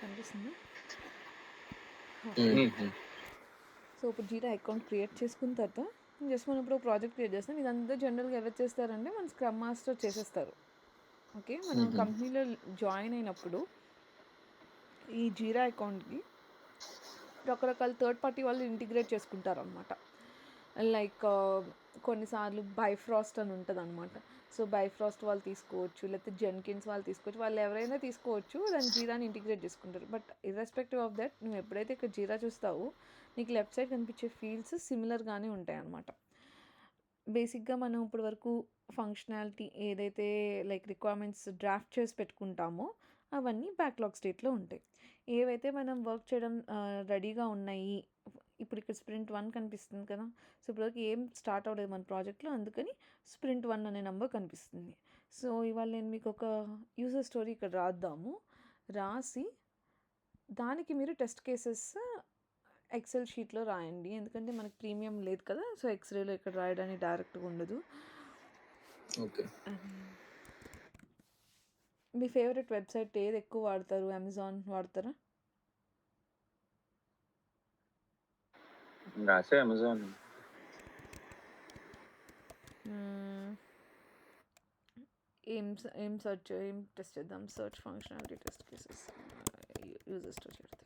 కనిపిస్తుందా? ఓకే. హ్మ్. హుహు. సో, ఇప్పుడు జీరా అకౌంట్ క్రియేట్ చేసుకున్న తర్వాత జస్ట్ మనం ఇప్పుడు ప్రాజెక్ట్ క్రియేట్ చేస్తాం. ఇదంతా జనరల్‌గా ఎవరు చేస్తారంటే మన స్క్రమ్ మాస్టర్ చేసేస్తారు. ఓకే. మనం హుహు. కంపెనీలో జాయిన్ అయినప్పుడు ఈ జీరా అకౌంట్‌కి రకరకాల థర్డ్ పార్టీ వాళ్ళు ఇంటిగ్రేట్ చేసుకుంటారనమాట. లైక్ కొన్నిసార్లు బైఫ్రాస్ట్ అని ఉంటదనమాట. సో, బైఫ్రాస్ట్ వాళ్ళు తీసుకోవచ్చు, లేకపోతే జెన్కిన్స్ వాళ్ళు తీసుకోవచ్చు. వాళ్ళు ఎవరైనా తీసుకోవచ్చు. దాన్ని జీరాని ఇంటిగ్రేట్ చేసుకుంటారు. బట్ ఇర్రెస్పెక్టివ్ ఆఫ్ దట్ నువ్వు ఎప్పుడైతే ఇక్కడ జీరా చూస్తావో నీకు లెఫ్ట్ సైడ్ కనిపించే ఫీల్డ్స్ సిమిలర్‌గానే ఉంటాయన్నమాట. బేసిక్‌గా మనం ఇప్పటి వరకు ఫంక్షనాలిటీ ఏదైతే లైక్ రిక్వైర్మెంట్స్ డ్రాఫ్ట్ చేసి పెట్టుకుంటామో అవన్నీ బ్యాక్‌లాగ్ స్టేట్‌లో ఉంటాయి. ఏవైతే మనం వర్క్ చేయడం రెడీగా ఉన్నాయి. ఇప్పుడు ఇక్కడ స్ప్రింట్ 1 కనిపిస్తుంది కదా! సో, ఇప్పటివరకు ఏం స్టార్ట్ అవ్వలేదు మన ప్రాజెక్ట్‌లో. అందుకని స్ప్రింట్ 1 అనే నంబర్ కనిపిస్తుంది. సో, ఇవాళ నేను మీకు ఒక యూజర్ స్టోరీ ఇక్కడ రాద్దాము. రాసి దానికి మీరు టెస్ట్ కేసెస్ ఎక్సెల్ షీట్‌లో రాయండి. ఎందుకంటే మనకి ప్రీమియం లేదు కదా! సో, ఎక్స్‌రేలో ఇక్కడ రాయడానికి డైరెక్ట్‌గా ఉండదు. ఓకే. మీ ఫేవరెట్ వెబ్‌సైట్ ఏది ఎక్కువ వాడతారు? అమెజాన్ వాడతారా? రాసే అమెజాన్. ఏం టెస్ట్ చేద్దాం? Search functionality test cases user story పెడతాను.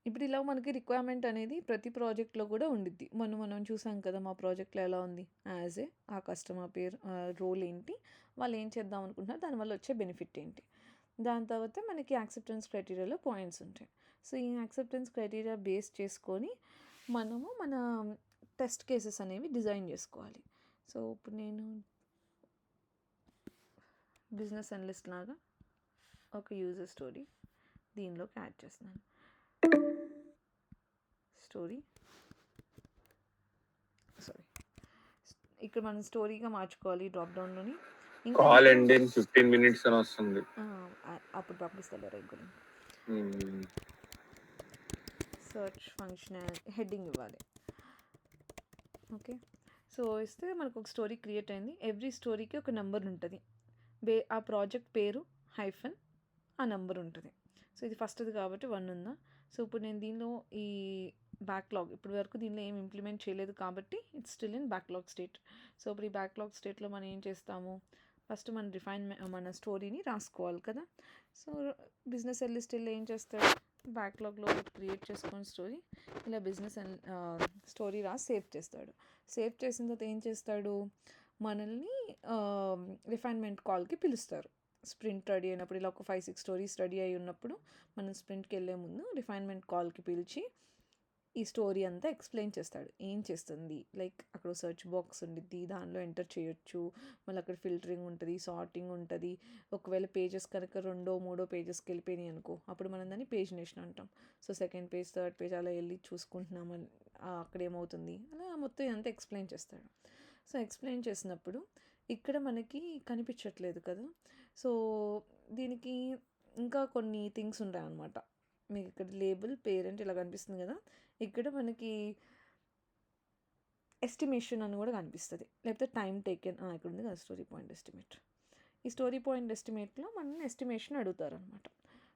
ఇప్పుడు ఇలా మనకి రిక్వైర్మెంట్ అనేది ప్రతి ప్రాజెక్ట్లో కూడా ఉండిద్ది. మనం చూసాం కదా మా ప్రాజెక్ట్లో ఎలా ఉంది. యాజ్ ఏ ఆ కస్టమర్ పేరు, రోల్ ఏంటి, వాళ్ళు ఏం చేద్దాం అనుకుంటున్నారు, దానివల్ల వచ్చే బెనిఫిట్ ఏంటి, దాని తర్వాత మనకి యాక్సెప్టెన్స్ క్రైటీరియాలో పాయింట్స్ ఉంటాయి. సో ఈ యాక్సెప్టెన్స్ క్రైటీరియా బేస్ చేసుకొని మనము మన టెస్ట్ కేసెస్ అనేవి డిజైన్ చేసుకోవాలి. సో ఇప్పుడు నేను బిజినెస్ అనలిస్ట్ లాగా ఒక యూజర్ స్టోరీ దీనిలోకి యాడ్ చేస్తున్నాను. స్టోరీ సారీ ఇక్కడ మనం స్టోరీగా మార్చుకోవాలి డ్రాప్ డౌన్లోని. ఇంకా కాల్ ఇందులో ఎండ్ ఇన్ 15 minutes అని వస్తుంది. అప్పుడు పంపిస్తాడు రేపు. హ్మ్. సెర్చ్ ఫంక్షన్ హెడ్డింగ్ ఇవ్వాలి. ఓకే. సో ఇస్తే మనకు ఒక స్టోరీ క్రియేట్ అయింది. ఎవ్రీ స్టోరీకి ఒక నెంబర్ ఉంటుంది. ఆ ప్రాజెక్ట్ పేరు హైఫన్ ఆ నెంబర్ ఉంటుంది. సో ఇది ఫస్ట్ది కాబట్టి 1 ఉందా. సో ఇప్పుడు నేను దీనిలో ఈ బ్యాక్లాగ్ ఇప్పటి వరకు దీనిలో ఏం ఇంప్లిమెంట్ చేయలేదు కాబట్టి it's still in backlog state. So ఇప్పుడు ఈ బ్యాక్లాగ్ స్టేట్లో మనం ఏం చేస్తాము, ఫస్ట్ మన స్టోరీని రాసుకోవాలి కదా. సో బిజినెస్ అనలిస్ట్ ఏం చేస్తాడు, బ్యాక్లాగ్లో క్రియేట్ చేసుకొని స్టోరీ ఇలా బిజినెస్ స్టోరీ రాసి సేవ్ చేస్తాడు. సేవ్ చేసిన తర్వాత ఏం చేస్తాడు, మనల్ని రిఫైన్మెంట్ కాల్కి పిలుస్తారు. స్ప్రింట్ రెడీ అయినప్పుడు ఇలా ఒక 5-6 స్టోరీస్ రెడీ అయి ఉన్నప్పుడు మనం స్ప్రింట్కి వెళ్ళే ముందు రిఫైన్మెంట్ కాల్కి పిలిచి ఈ స్టోరీ అంతా ఎక్స్ప్లెయిన్ చేస్తాడు. ఏం చేస్తుంది, లైక్ అక్కడ సెర్చ్ బాక్స్ ఉండిద్ది, దానిలో ఎంటర్ చేయొచ్చు, మళ్ళీ అక్కడ ఫిల్టరింగ్ ఉంటుంది, సార్టింగ్ ఉంటుంది. ఒకవేళ పేజెస్ కనుక 2, 3 పేజెస్కి వెళ్ళిపోయినాయి అనుకో, అప్పుడు మనం దాన్ని పేజ్ నేషన్ అంటాం. So second page, third page అలా వెళ్ళి చూసుకుంటున్నామని అక్కడ ఏమవుతుంది అలా మొత్తం అంతా ఎక్స్ప్లెయిన్ చేస్తాడు. సో ఎక్స్ప్లెయిన్ చేసినప్పుడు ఇక్కడ మనకి కనిపించట్లేదు కదా. సో దీనికి ఇంకా కొన్ని థింగ్స్ ఉంటాయి అన్నమాట. మీకు ఇక్కడ లేబుల్ పేరెంట్ ఇలా కనిపిస్తుంది కదా, ఇక్కడ మనకి ఎస్టిమేషన్ అని కూడా కనిపిస్తుంది, లేకపోతే టైం టేకెన్ ఇక్కడ ఉంది కదా స్టోరీ పాయింట్ ఎస్టిమేట్. ఈ స్టోరీ పాయింట్ ఎస్టిమేట్లో మనల్ని ఎస్టిమేషన్ అడుగుతారు అనమాట.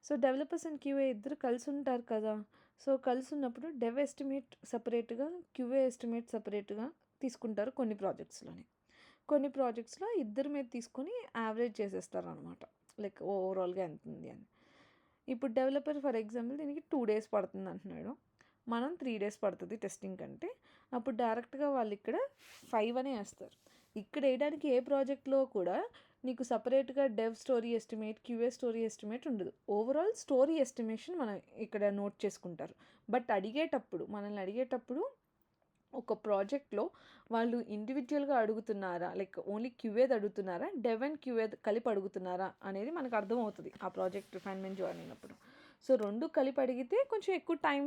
సో డెవలపర్స్ అండ్ క్యూఏ ఇద్దరు కలిసి ఉంటారు కదా. సో కలిసి ఉన్నప్పుడు డెవ్ ఎస్టిమేట్ సపరేట్గా, క్యూఏ ఎస్టిమేట్ సపరేట్గా తీసుకుంటారు కొన్ని ప్రాజెక్ట్స్లోనే. కొన్ని ప్రాజెక్ట్స్లో ఇద్దరి మీద తీసుకొని యావరేజ్ చేసేస్తారు అనమాట, లైక్ ఓవరాల్గా ఎంత ఉంది అని. ఇప్పుడు డెవలపర్ ఫర్ ఎగ్జాంపుల్ దీనికి 2 days పడుతుంది అంటున్నాడు, మనం 3 days పడుతుంది టెస్టింగ్ కంటే. అప్పుడు డైరెక్ట్గా వాళ్ళు ఇక్కడ 5 అనే వేస్తారు. ఇక్కడ వేయడానికి ఏ ప్రాజెక్ట్లో కూడా నీకు సపరేట్గా dev story estimate, QA story estimate ఉండదు. ఓవరాల్ స్టోరీ ఎస్టిమేషన్ మనం ఇక్కడ నోట్ చేసుకుంటారు. బట్ మనల్ని అడిగేటప్పుడు ఒక ప్రాజెక్ట్లో వాళ్ళు ఇండివిజువల్గా అడుగుతున్నారా, లైక్ ఓన్లీ క్యూఏది అడుగుతున్నారా, డెవ్ అండ్ క్యూఏ కలిపి అడుగుతున్నారా అనేది మనకు అర్థమవుతుంది ఆ ప్రాజెక్ట్ రిఫైన్మెంట్ జాయిన్ అయినప్పుడు. సో 2 కలిపి అడిగితే కొంచెం ఎక్కువ టైం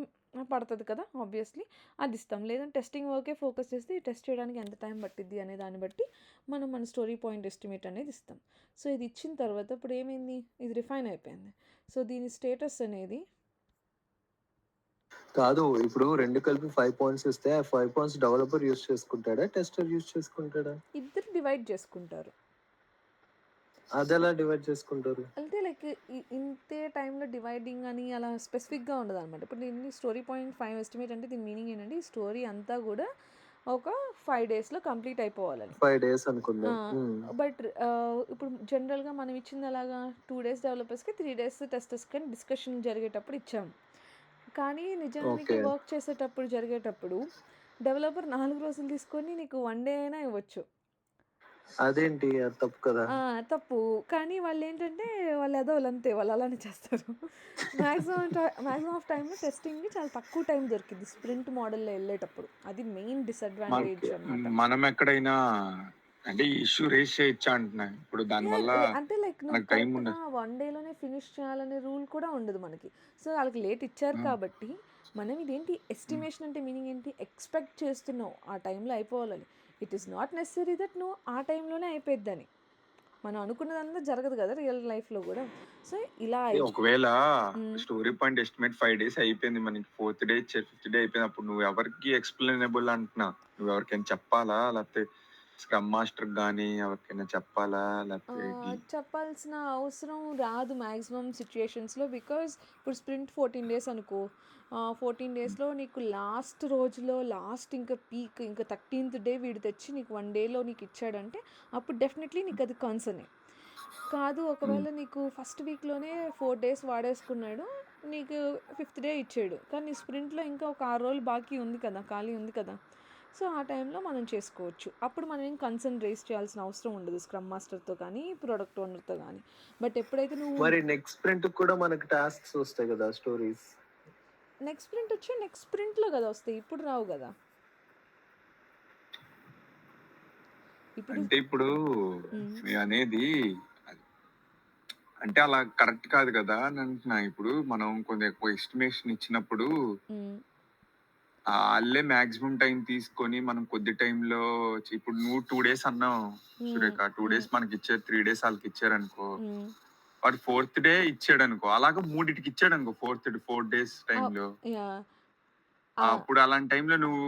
పడతది కదా! ఆబ్వియస్‌లీ అది ఇస్తాం. లేదంటే టెస్టింగ్ వర్కే ఫోకస్ చేస్తే ఈ టెస్ట్ చేయడానికి ఎంత టైం పట్టిద్ది అనే దాన్ని బట్టి మనం మన స్టోరీ పాయింట్ ఎస్టిమేట్ అనేది ఇస్తాం. సో ఇది ఇచ్చిన తర్వాత ఇప్పుడు ఏమైంది? ఇది రిఫైన్ అయిపోయింది. సో దీని స్టేటస్ అనేది కాదు, ఇప్పుడు 2 కలిపి 5 పాయింట్స్ ఇస్తే ఆ 5 పాయింట్స్ డెవలపర్ యూజ్ చేసుకుంటాడా? టెస్టర్ యూజ్ చేసుకుంటాడా? ఇద్దరు డివైడ్ చేసుకుంటారు. అదెలా డివైడ్ చేసుకుంటారు? అంటే లైక్ ఇంతే టైంలో డివైడింగ్ అని అలా స్పెసిఫిక్‌గా ఉండదనమాట. ఇప్పుడు దీన్ని స్టోరీ పాయింట్ 5 ఎస్టిమేట్ అంటే దీని మీనింగ్ ఏంటంటే ఈ స్టోరీ అంతా గూడా ఒక 5 డేస్‌లో కంప్లీట్ అయిపోవాలని. 5 డేస్ ఆ! అనుకుందాం. బట్ ఇప్పుడు జనరల్‌గా మనం ఇచ్చింది ఎలాగా 2 డేస్ డెవలపర్స్‌కి, 3 డేస్ టెస్టర్స్‌కి అని డిస్కషన్ జరిగేటప్పుడు ఇచ్చాం. కానీ నిజానికి ఓకే. వర్క్ చేసేటప్పుడు జరిగేటప్పుడు డెవలపర్ 4 రోజులు తీసుకొని నీకు 1 డే అయినా ఇవ్వచ్చు. అదేంటి? అది తప్పు కదా! తప్పు. కానీ వాళ్ళేంటంటే వాళ్ళు ఎదవలంతే. వాళ్ళు అలానే చేస్తారు. మాక్సిమం ఆఫ్ టైమ్‌లో టెస్టింగ్‌కి చాలా తక్కువ టైం దొరికిద్ది స్ప్రింట్ మోడల్‌లో ఎళ్ళేటప్పుడు. అది మెయిన్ డిసడ్వాంటేజ్ అన్నమాట. మనం ఎక్కడైనా అంటే ఇష్యూ రేస్ చేయొచ్చా అంటున్నా. ఇప్పుడు దానివల్ల అంటే లైక్ నువ్వు మనకు టైం కరెక్ట్‌గా ఉండదు. 1 డేలోనే ఫినిష్ చేయాలనే రూల్ కూడా ఉండదు మనకి. సో, ఆళ్ళకి లేట్ ఇచ్చారు ఆ! కాబట్టి, మనం ఇదేంటి హ్మ్. ఎస్టిమేషన్ అంటే మీనింగ్ ఏంటి? ఎక్స్‌పెక్ట్ చేస్తున్నావు ఆ టైంలో అయిపోవాలని. It is not necessary that నువ్వు ఆ టైంలోనే అయిపోయిద్దని. మనం అనుకున్నదంతా జరగదు కదా! రియల్ లైఫ్‌లో గూడా. సో, ఇలా ఒకవేళ హ్మ్. స్టోరీ పాయింట్ ఎస్టిమేట్ 5 డేస్ అయిపోయింది. మనకి ఫోర్త్ డే ఇచ్చారు. ఫిఫ్త్ డే అయిపోయింది. అప్పుడు నువ్వు ఎవరికి ఎక్స్‌ప్లెయినబుల్ అంటున్నా? నువ్వు ఎవరికైనా చెప్పాలా? లేకపోతే స్క్రమ్ మాస్టర్‌కి గాని ఎవరికైనా చెప్పాలా? లేకపోతే చెప్పాల్సిన అవసరం రాదు మాక్సిమం సిట్యుయేషన్స్‌లో. బికాజ్ ఇప్పుడు స్ప్రింట్ 14 డేస్ అనుకో. 14 డేస్‌లో నీకు లాస్ట్ రోజులో లాస్ట్ ఇంకా పీక్ ఇంకా 13థ్ డే వీడు తెచ్చి నీకు 1 డేలో నీకు ఇచ్చాడంటే అప్పుడు డెఫినెట్‌లీ నీకు అది కన్సర్నే. కాదు ఒకవేళ నీకు ఫస్ట్ వీక్‌లోనే 4 డేస్ వాడేసుకున్నాడు. నీకు ఫిఫ్త్ డే ఇచ్చాడు. కానీ నీ స్ప్రింట్‌లో ఇంకా ఒక 6 రోజులు బాకీ ఉంది కదా! ఖాళీ ఉంది కదా! సో, ఆ టైంలో మనం చేసుకోవచ్చు. అప్పుడు మనం ఏం కన్సర్న్ రైజ్ చేయాల్సిన అవసరం ఉండదు. స్క్రమ్ మాస్టర్‌తో కానీ, ప్రొడక్ట్ ఓనర్‌తో గానీ. బట్ ఎప్పుడైతే నువ్వు మరి నెక్స్ట్ స్ప్రింట్‌కి కూడా మనకి టాస్క్స్ వస్తాయి కదా! స్టోరీస్. నెక్స్ట్ స్ప్రింట్ వచ్చి నెక్స్ట్ స్ప్రింట్‌లో కదా వస్తాయి. ఇప్పుడు రావు కదా! ఇప్పుడు అంటే ఇప్పుడు హ్మ్. నేననేది అంటే అలా కరెక్ట్ కాదు కదా అని అంటున్నా. ఇప్పుడు మనం కొంచెం ఎక్కువ ఎస్టిమేషన్ ఇచ్చినప్పుడు హ్మ్. ఆళ్ళే మాక్సిమం టైం తీసుకొని మనం కొద్ది టైంలో ఇప్పుడు నువ్వు 2 డేస్ అన్నావు హ్మ్. సురేఖ. 2 డేస్ మనకిచ్చారు. 3 డేస్ ఆళ్ళకిచ్చారనుకో. హ్మ్. వాడు ఫోర్త్ డే ఇచ్చాడనుకో. అలాగా మూడిటికి ఇచ్చాడనుకో 4 డేస్ టైంలో. యాహ్! అప్పుడు అలాంటి టైంలో నువ్వు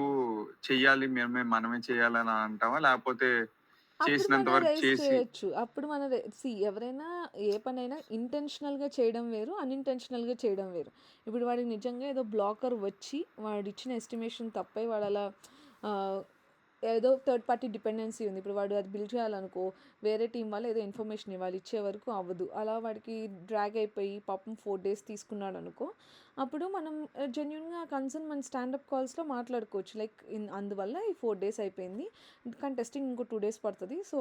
చెయ్యాలి. మనమే చేయాలని అంటావా? లేకపోతే అప్పుడు చేసినంత మనం వరకు రైజ్ చేసి చేయొచ్చు. అప్పుడు మనం ఎవరైనా ఏ పనైనా ఇంటెన్షనల్‌గా చేయడం వేరు, అన్‌ఇంటెన్షనల్‌గా చేయడం వేరు. ఇప్పుడు వాడికి నిజంగా ఏదో బ్లాకర్ వచ్చి వాడిచ్చిన ఎస్టిమేషన్ తప్పై వాడలా ఆహ్, ఏదో థర్డ్ పార్టీ డిపెండెన్సీ ఉంది. ఇప్పుడు వాడు అది బిల్డ్ చేయాలనుకో, వేరే టీం వాళ్ళు ఏదో ఇన్ఫర్మేషన్ ఇవ్వాలి. ఇచ్చే వరకు అవ్వదు. అలా వాడికి డ్రాగ్ అయిపోయి పాపం 4 డేస్ తీసుకున్నాడనుకో, అప్పుడు మనం జెన్యూన్‌గా కన్సర్న్ మన స్టాండప్ కాల్స్‌లో మాట్లాడుకోవచ్చు. లైక్ అందువల్ల ఈ 4 డేస్ అయిపోయింది. కానీ టెస్టింగ్ ఇంకో 2 డేస్ పడతది. సో,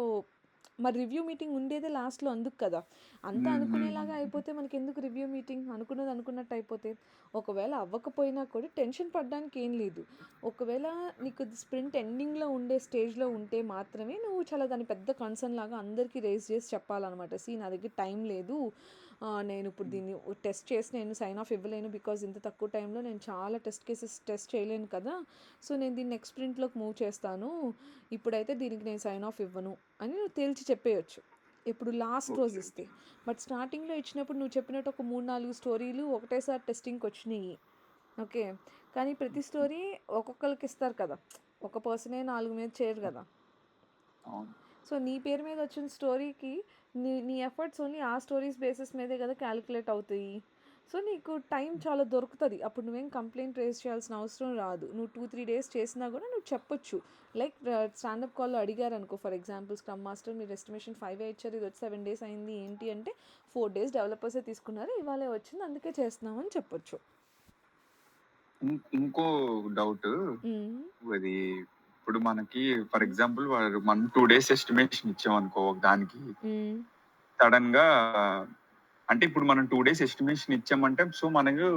మరి రివ్యూ మీటింగ్ ఉండేదే లాస్ట్‌లో అందుకు కదా! అంతా అనుకునేలాగా అయిపోతే మనకెందుకు రివ్యూ మీటింగ్? అనుకున్నది అనుకున్నట్టు అయిపోతే. ఒకవేళ అవ్వకపోయినా కూడా టెన్షన్ పడడానికి ఏం లేదు. ఒకవేళ నీకు స్ప్రింట్ ఎండింగ్‌లో ఉండే స్టేజ్‌లో ఉంటే మాత్రమే నువ్వు చాలా దాన్ని పెద్ద కన్సర్న్ లాగా అందరికీ రైజ్ చేసి చెప్పాలనమాట. నా దగ్గర టైం లేదు. నేను ఇప్పుడు దీన్ని టెస్ట్ చేసి నేను సైన్ ఆఫ్ ఇవ్వలేను. బికాజ్ ఇంత తక్కువ టైంలో నేను చాలా టెస్ట్ కేసెస్ టెస్ట్ చేయలేను కదా! సో, నేను దీన్ని నెక్స్ట్ స్ప్రింట్‌లోకి మూవ్ చేస్తాను. ఇప్పుడైతే దీనికి నేను సైన్ ఆఫ్ ఇవ్వను అని నువ్వు తేల్చి చెప్పేయొచ్చు. ఎప్పుడు లాస్ట్ రోజు ఇస్తే. బట్ స్టార్టింగ్‌లో ఇచ్చినప్పుడు నువ్వు చెప్పినట్టు ఒక 3, 4 స్టోరీలు ఒకటేసారి టెస్టింగ్‌కొచ్చినియి. ఓకే. కానీ ప్రతి స్టోరీ ఒక్కొక్కళ్ళకి ఇస్తారు కదా! ఒక పర్సనే 4 మీద చేయరు కదా! అవును. సో, నీ పేరు మీద వచ్చిన స్టోరీకి నీ నీ ఎఫర్ట్స్ ఓన్లీ ఆ స్టోరీస్ బేసిస్ మీదే కదా క్యాలిక్యులేట్ అవుతాయి. సో, నీకు టైం చాలా దొరుకుతది. అప్పుడు నువ్వేం కంప్లెయింట్ రైజ్ చేయాల్సిన అవసరం రాదు. నువ్వు 2, 3 డేస్ చేసినా కూడా నువ్వు చెప్పొచ్చు. లైక్ స్టాండప్ కాల్‌లో అడిగారనుకో ఫర్ ఎగ్జాంపుల్ స్క్రమ్ మాస్టర్ మీరు ఎస్టిమేషన్ 5 ఇచ్చారు. ఇది వచ్చి 7 డేస్ అయింది ఏంటి అంటే 4 డేస్ డెవలపర్సే తీసుకున్నారు. ఇవాళే వచ్చింది అందుకే చేస్తున్నాం అని చెప్పొచ్చు. ఇంకో డౌట్. హ్మ్. అది ఇప్పుడు మనకి ఫర్ ఎగ్జాంపుల్ మనం 2 డేస్ ఎస్టిమేషన్ ఇచ్చామనుకో ఒక దానికి. హ్మ్. సడెన్‌గా అంటే ఇప్పుడు మనం 2 డేస్ ఎస్టిమేషన్ ఇచ్చామంటే సో మనకు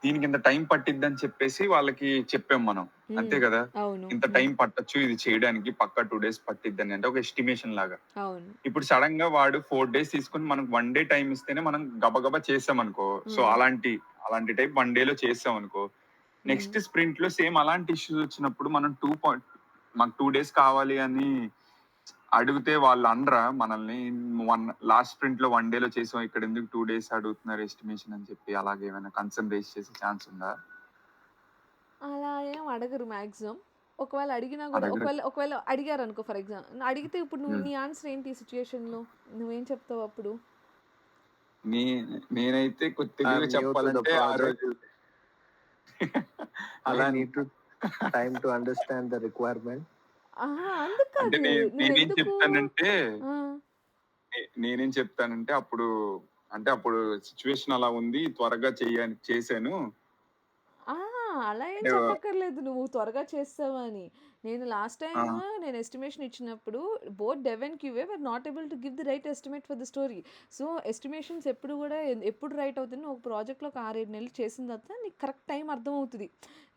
దీనికి ఇంత టైం పట్టిద్ది అని చెప్పేసి వాళ్ళకి చెప్పాం మనం. అంతే హ్మ్. కదా! అవును. ఇంత టైం పట్టొచ్చు ఇది చేయడానికి పక్కా 2 డేస్ పట్టిద్దని అంటే ఒక ఎస్టిమేషన్ లాగా. అవును. ఇప్పుడు సడన్ గా వాడు 4 డేస్ తీసుకొని మనకు 1 డే టైం ఇస్తేనే మనం గబగబా చేసామనుకో. సో హ్మ్. అలాంటి టైప్ 1 డేలో చేసామనుకో. హ్మ్. నెక్స్ట్ స్ప్రింట్ లో సేమ్ అలాంటి ఇష్యూస్ వచ్చినప్పుడు మనం మాకు 2 డేస్ కావాలి అని అడిగితే వాళ్ళు అనరా మనల్ని లాస్ట్ స్ప్రింట్ లో 1 డేలో చేసాం ఇక్కడ ఎందుకు 2 డేస్ అడుగుతున్నారు ఎస్టిమేషన్ అని చెప్పి అలాగేమైనా కన్సర్న్ రేస్ చేసే ఛాన్స్ ఉందా? అలా ఏం అడగరు మాక్సిమం. ఒకవేళ అడిగినా గూడా అడగరు. ఒకవేళ అడిగారనుకో ఫర్ ఎగ్జాంపుల్ అడిగితే ఇప్పుడు హ్మ్. నీ ఆన్సర్ ఏంటి ఈ సిట్యుయేషన్‌లో? నువ్వేం చెప్తావు అప్పుడు? నే నేనైతే తెలుగులో ఐఎమ్ న్యూ టు ద చెప్పాలంటే ఆ ప్రాజెక్ట్. రోజు ఐ అలా need to time to understand the requirement. అహా! అందుకు అంటే కాదు. నేనేం నువ్వెందుకు చెప్తానంటే ఆ! నేనేం చెప్తానంటే అప్పుడు సిచ్యువేషన్ అలా ఉంది త్వరగా చేశాను ఆ! అలా ఏం అంటే చెప్పక్కర్లేదు నువ్వు త్వరగా చేసేసావని. లాస్ట్ ఆ, టైమ్ ఎస్టిమేషన్ ఇచ్చినప్పుడు both dev and QA were not able to give the right estimate for the story. So, estimations ఎప్పుడు గూడా ఎప్పుడు రైట్ అవుతుంది నువ్వు ఒక ప్రాజెక్ట్‌లో ఒక 6, 7 నెలలు చేసిన తర్వాత నీకు కరెక్ట్ టైం అర్థమవుతది.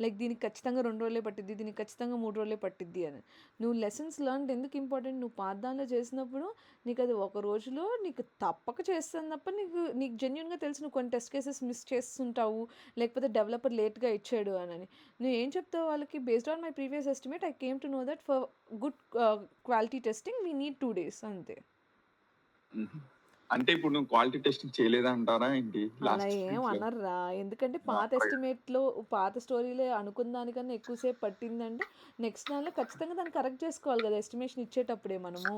లైక్ దీనికి ఖచ్చితంగా 2 రోజులే పట్టిద్ది. దీనికి ఖచ్చితంగా 3 రోజులే పట్టిద్ది అని. నువ్వు లెసన్స్ లెర్న్డ్ ఎందుకు ఇంపార్టెంట్ నువ్వు పాత దానిలో చేసినప్పుడు నీకది ఒక రోజులో నీకు తప్పక చేస్తాను తప్ప నీకు జెన్యూన్‌గా తెలుసు నువ్వు కొన్ని టెస్ట్ కేసెస్ మిస్ చేస్తుంటావు. లేకపోతే డెవలపర్ లేట్‌గా ఇచ్చాడు అనని. నువ్వేం చెప్తావు వాళ్ళకి based on my previous estimate I came to know that for good quality testing we need 2 days అంతే. మ్మ్. అంటే ఇప్పుడు నువ్వు క్వాలిటీ టెస్టింగ్ చేయలేదా అంటారా ఏంటి అలా లాస్ట్ ఏం స్ప్రింట్ లో? అనర్రా. ఎందుకంటే పాత ఎస్టిమేట్‌లో పాత స్టోరీలే అనుకున్న దానికన్నా ఎక్కువ సేపు పట్టిందంటే నెక్స్ట్ దానిలో ఖచ్చితంగా దాన్ని కరెక్ట్ చేసుకోవాలి కదా! ఎస్టిమేషన్ ఇచ్చేటప్పుడే మనము.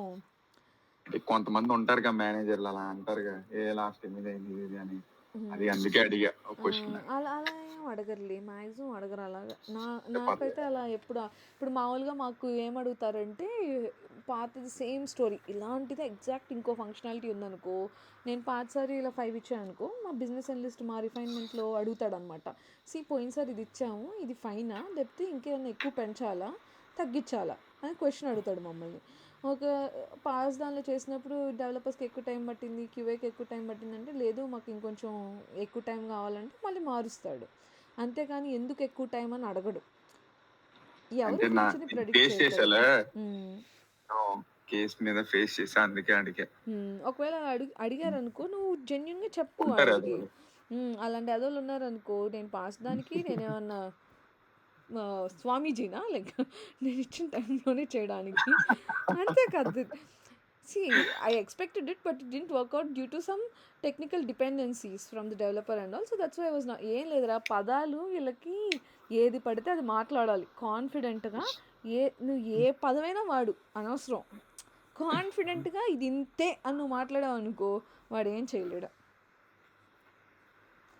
అంటే కొంతమంది ఉంటారుగా మేనేజర్లు అలా అంటారుగా లాస్ట్ ఎనిమిది అయింది ఇది అని అది హ్మ్. అందుకే అడిగా ఒక ఆ! క్వశ్చన్. అలా అలా ఏం అడగరులే. మాక్సిమం అడగరు అలాగా. నాకైతే పర్లేదు. అలా ఇప్పుడు మామూలుగా మాకు ఏమడుగుతారంటే, పాతది సేమ్ స్టోరీ ఇలాంటిదే ఎగ్జాక్ట్ ఇంకో ఫంక్షనాలిటీ ఉందనుకో, నేను పాతసారి ఇలా 5 ఇచ్చాననుకో, మా బిజినెస్ అనలిస్ట్ మా రిఫైన్మెంట్‌లో అడుగుతాడనమాట. పోయినసారి ఇది ఇచ్చాము. ఇది ఫైనా? లేకపోతే ఇంకేమన్నా ఎక్కువ పెంచాలా? తగ్గించాలా? అని క్వెషన్ అడుగుతాడు మమ్మల్ని. ఒక పాస్ దానిలో చేసినప్పుడు డెవలపర్స్‌కి ఎక్కువ టైం పట్టింది. క్యూఏకి ఎక్కువ టైం పట్టిందంటే, లేదు మాకు ఇంకొంచెం ఎక్కువ టైం కావాలంటే మళ్ళీ మారుస్తాడు. అంతేగాని ఎందుకు ఎక్కువ టైం అని అడగడు. ఎవరు అంటే ఫ్యూచర్‌ని నేను ప్రెడిక్ట్ ఫేస్ చేయగలరు. చేసేలా హ్మ్. కేస్ మీద ఫేస్ చేసా అందుకే అడిగా. ఒకవేళ అడిగారనుకో నువ్వు జెన్యూన్‌గా చెప్పు ఉంటారు ఆయనకి. అదోలు. అలాంటి ఎదవలు ఉన్నారనుకో నేను పాస్ దానికి నేనేమన్నా స్వామీజీనా? లైక్ నేను ఇచ్చిన టైంలోనే చేయడానికి. అంతే కదా! See I expected it but it didn't work out due to some technical dependencies from the developer and all. So that's why I was ఏం లేదురా పదాలు వీళ్ళకి ఏది పడితే అది మాట్లాడాలి. కాన్ఫిడెంట్‌గా నువ్వు ఏ పదమైనా వాడు అనవసరం. కాన్ఫిడెంట్‌గా ఇది ఇంతే అని నువ్వు మాట్లాడావనుకో వాడేం చేయలేడు.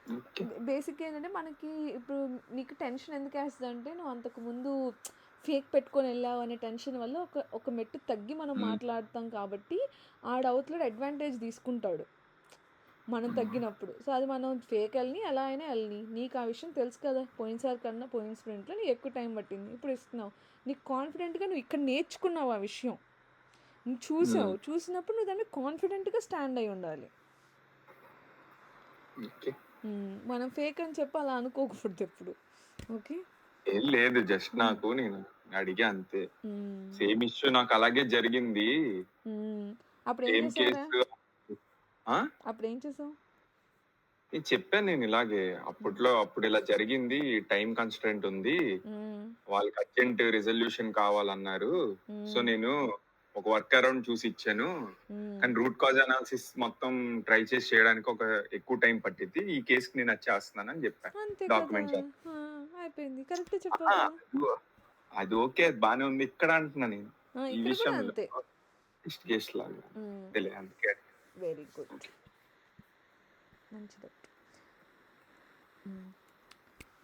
ఓకే. బేసిక్‌గా ఏంటంటే మనకి ఇప్పుడు నీకు టెన్షన్ ఎందుకేస్తదంటే నువ్వు అంతకుముందు ఫేక్ పెట్టుకొని ఎళ్ళావు అనే టెన్షన్ వల్ల ఒక మెట్టు తగ్గి మనం మ్మ్. మాట్లాడతాం కాబట్టి అవతలోడు అడ్వాంటేజ్ తీసుకుంటాడు. మనం తగ్గినప్పుడు. సో, అది మనం ఫేక్ ఎలా అయినా ఎళ్ళని. నీకు ఆ విషయం తెలుసు కదా! పోయినసారి కన్నా పోయిన స్ప్రింట్‌లో నీకు ఎక్కువ టైం పట్టింది. ఇప్పుడు ఇస్తున్నావు. నీకు కాన్ఫిడెంట్‌గా నువ్వు ఇక్కడ నేర్చుకున్నావు ఆ విషయం. నువ్వు మ్మ్. చూసావు. చూసినప్పుడు నువ్వు దాని మీద కాన్ఫిడెంట్‌గా స్టాండ్ అయ్యి ఉండాలి. ఓకే. మనం ఫేక్ అని చెప్పి అలా అనుకోకూడదు ఎప్పుడు. ఓకే. ఏం లేదు జస్ట్ హ్మ్. నేను అడిగా అంతే. హ్మ్. సేమ్ ఇష్యూ నాకు అలాగే జరిగింది. హ్మ్. అప్పుడేం సేమ్ చేసావురా? కేసు. ఆ అప్పుడేం చేసావు? చెప్పాను నేను ఇలాగే అప్పుడు ఇలా జరిగింది టైం కన్స్ట్రెంట్ ఉంది హ్మ్. వాళ్ళకి అర్జెంట్ రిజల్యూషన్ కావాలన్నారు. సో హ్మ్. నేను ఒక వర్క్ అరౌండ్ చూసి ఇచ్చాను. హ్మ్. కానీ రూట్ కాజ్ అనాలిసిస్ మొత్తం ట్రై చేసి చేయడానికి ఎక్కువ టైం పట్టింది ఈ కేసుకి నేను అది చేస్తున్నానని చెప్పాను అంతే కదా! డాక్యుమెంట్స్. ఆ! అయిపోయింది. కరెక్టే చెప్పావు. అది ఓకే అది బానే ఉంది ఇక్కడ అంటున్నా నేను ఈ ఇక్కడ కూడా విషయంలో అంతే. టెస్ట్ కేసు లాగా హ్మ్. తెలియదు అందుకే. Very good. మంచిది.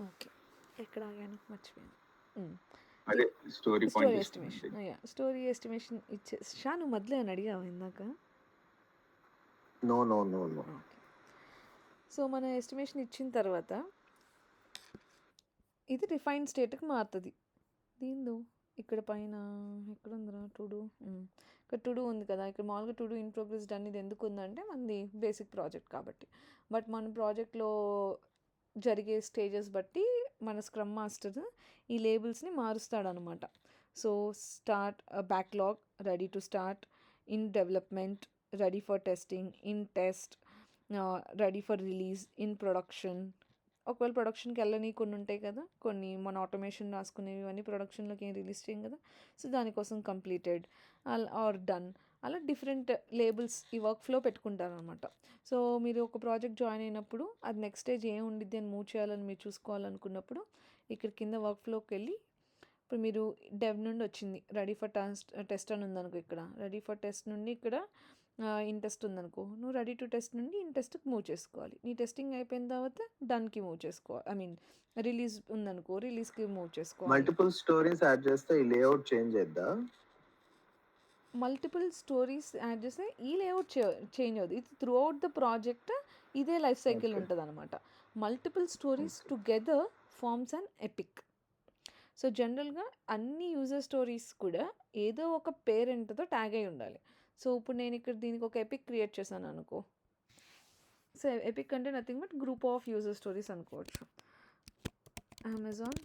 ఓకే. ఎక్కడ ఆగాను మర్చిపోయాను. హ్మ్. అదే స్టోరీ స్టోరీ పాయింట్ ఎస్టిమేషన్. ఇస్తుంది. స్టోరీ ఎస్టిమేషన్ నువ్వు మధ్యలో ఏమన్నా అడిగావా ఇందాక? No, no, no, no. Okay. So, మన ఎస్టిమేషన్ ఇచ్చిన తర్వాత ఇది రిఫైన్డ్ స్టేట్‌కి మారుతది. దీనిలో ఇక్కడ పైన ఎక్కడుందిరా టు డూ? ఇక్కడ టు డూ ఉంది కదా! ఇక్కడ మామూలుగా to do in progress done ఇది ఎందుకుందంటే మనది బేసిక్ ప్రాజెక్ట్ కాబట్టి. బట్ మన ప్రాజెక్ట్‌లో జరిగే స్టేజెస్ బట్టి మన స్క్రమ్ మాస్టర్ ఈ లేబుల్స్ని మారుస్తాడనమాట. So start backlog, ready to start, in development, ready for testing, in test, ready for release, in production. ఒకవేళ ప్రొడక్షన్కి వెళ్ళని కొన్ని ఉంటాయి కదా, కొన్ని మన ఆటోమేషన్ రాసుకునేవి అన్నీ ప్రొడక్షన్లోకి ఏం రిలీజ్ చేయం కదా, సో దానికోసం కంప్లీటెడ్ ఆర్ డన్, అలా డిఫరెంట్ లేబుల్స్ ఈ వర్క్ ఫ్లో పెట్టుకుంటారనమాట. సో మీరు ఒక ప్రాజెక్ట్ జాయిన్ అయినప్పుడు అది నెక్స్ట్ స్టేజ్ ఏం ఉండిద్ది అని మూవ్ చేయాలని మీరు చూసుకోవాలనుకున్నప్పుడు ఇక్కడ కింద వర్క్ ఫ్లోకి వెళ్ళి, ఇప్పుడు మీరు డెవ్ నుండి వచ్చింది రెడీ ఫర్ టెస్ట్ అని ఉందనుకో, ఇక్కడ రెడీ ఫర్ టెస్ట్ నుండి ఇక్కడ ఇన్ టెస్ట్ ఉందనుకో, నువ్వు రెడీ టు టెస్ట్ నుండి ఇన్ టెస్ట్కి మూవ్ చేసుకోవాలి. నీ టెస్టింగ్ అయిపోయిన తర్వాత డన్కి మూవ్ చేసుకోవాలి. ఐ మీన్ రిలీజ్ ఉందనుకో, రిలీజ్కి మూవ్ చేసుకోవాలి. మల్టిపుల్ స్టోరీస్ యాడ్ చేస్తే ఈ లేఅవుట్ చేంజ్ చేద్దా? మల్టిపుల్ స్టోరీస్ యాడ్ చేస్తే ఈ లేఅవుట్ చేంజ్ అవుతుంది. ఇది త్రూ అవుట్ ద ప్రాజెక్ట్ ఇదే లైఫ్ సైకిల్ Okay. ఉంటుంది అనమాట. Multiple stories Okay. Together forms an epic. So జనరల్గా అన్ని యూజర్ స్టోరీస్ కూడా ఏదో ఒక పేరెంట్తో ట్యాగ్ అయి ఉండాలి. సో ఇప్పుడు నేను ఇక్కడ దీనికి ఒక ఎపిక్ క్రియేట్ చేశాను అనుకో, సో ఎపిక్ అంటే nothing but group of user stories అనుకోవచ్చు. అమెజాన్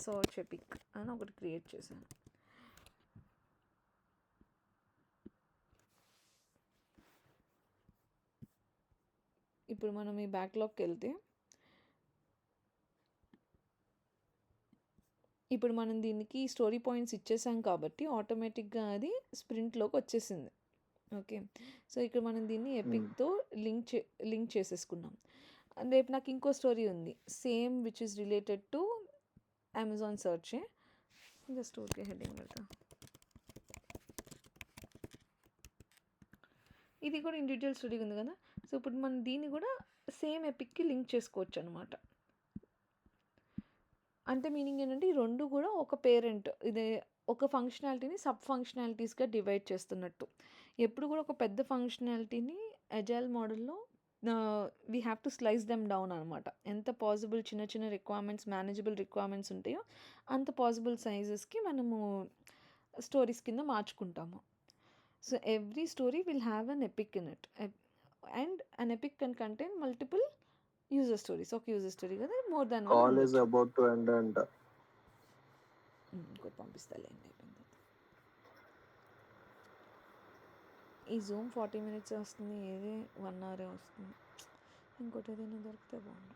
సర్చ్ ఎపిక్ అని ఒకటి క్రియేట్ చేశాను. ఇప్పుడు మనం ఈ బ్యాక్లాగ్కి వెళ్తే, ఇప్పుడు మనం దీనికి స్టోరీ పాయింట్స్ ఇచ్చేసాం కాబట్టి ఆటోమేటిక్గా అది స్ప్రింట్లోకి వచ్చేసింది. ఓకే, సో ఇక్కడ మనం దీన్ని ఎపిక్తో లింక్ చేసేసుకున్నాం. రేపు నాకు ఇంకో స్టోరీ ఉంది same which is related to Amazon సర్చే. జస్ట్ ఓకే హెడ్డింగ్ పెడతా. ఇది కూడా ఇండివిజువల్ స్టోరీ ఉంది కదా, సో ఇప్పుడు మనం దీన్ని కూడా సేమ్ ఎపిక్కి లింక్ చేసుకోవచ్చు అనమాట. అంటే మీనింగ్ ఏంటంటే ఈ రెండు కూడా ఒక పేరెంట్, ఇది ఒక ఫంక్షనాలిటీని సబ్ ఫంక్షనాలిటీస్గా డివైడ్ చేస్తున్నట్టు. ఎప్పుడు కూడా ఒక పెద్ద ఫంక్షనాలిటీని అజైల్ మోడల్లో we have to slice them down అనమాట. ఎంత పాసిబుల్ చిన్న చిన్న రిక్వైర్మెంట్స్, మేనేజబుల్ రిక్వైర్మెంట్స్ ఉంటాయో అంత పాసిబుల్ సైజెస్కి మనము స్టోరీస్ కింద మార్చుకుంటాము. So every story will have an epic in it, and an epic can contain multiple user stories. ఒక యూజర్ స్టోరీ కదా, more than call is about to end అంట. ఇంకోటి పంపిస్తాలే అయిపోయింది. ఈ జూమ్ 40 minutes వస్తుంది, ఏదే 1 hour వస్తుంది. ఇంకోటి ఏదైనా దొరికితే బాగుండు.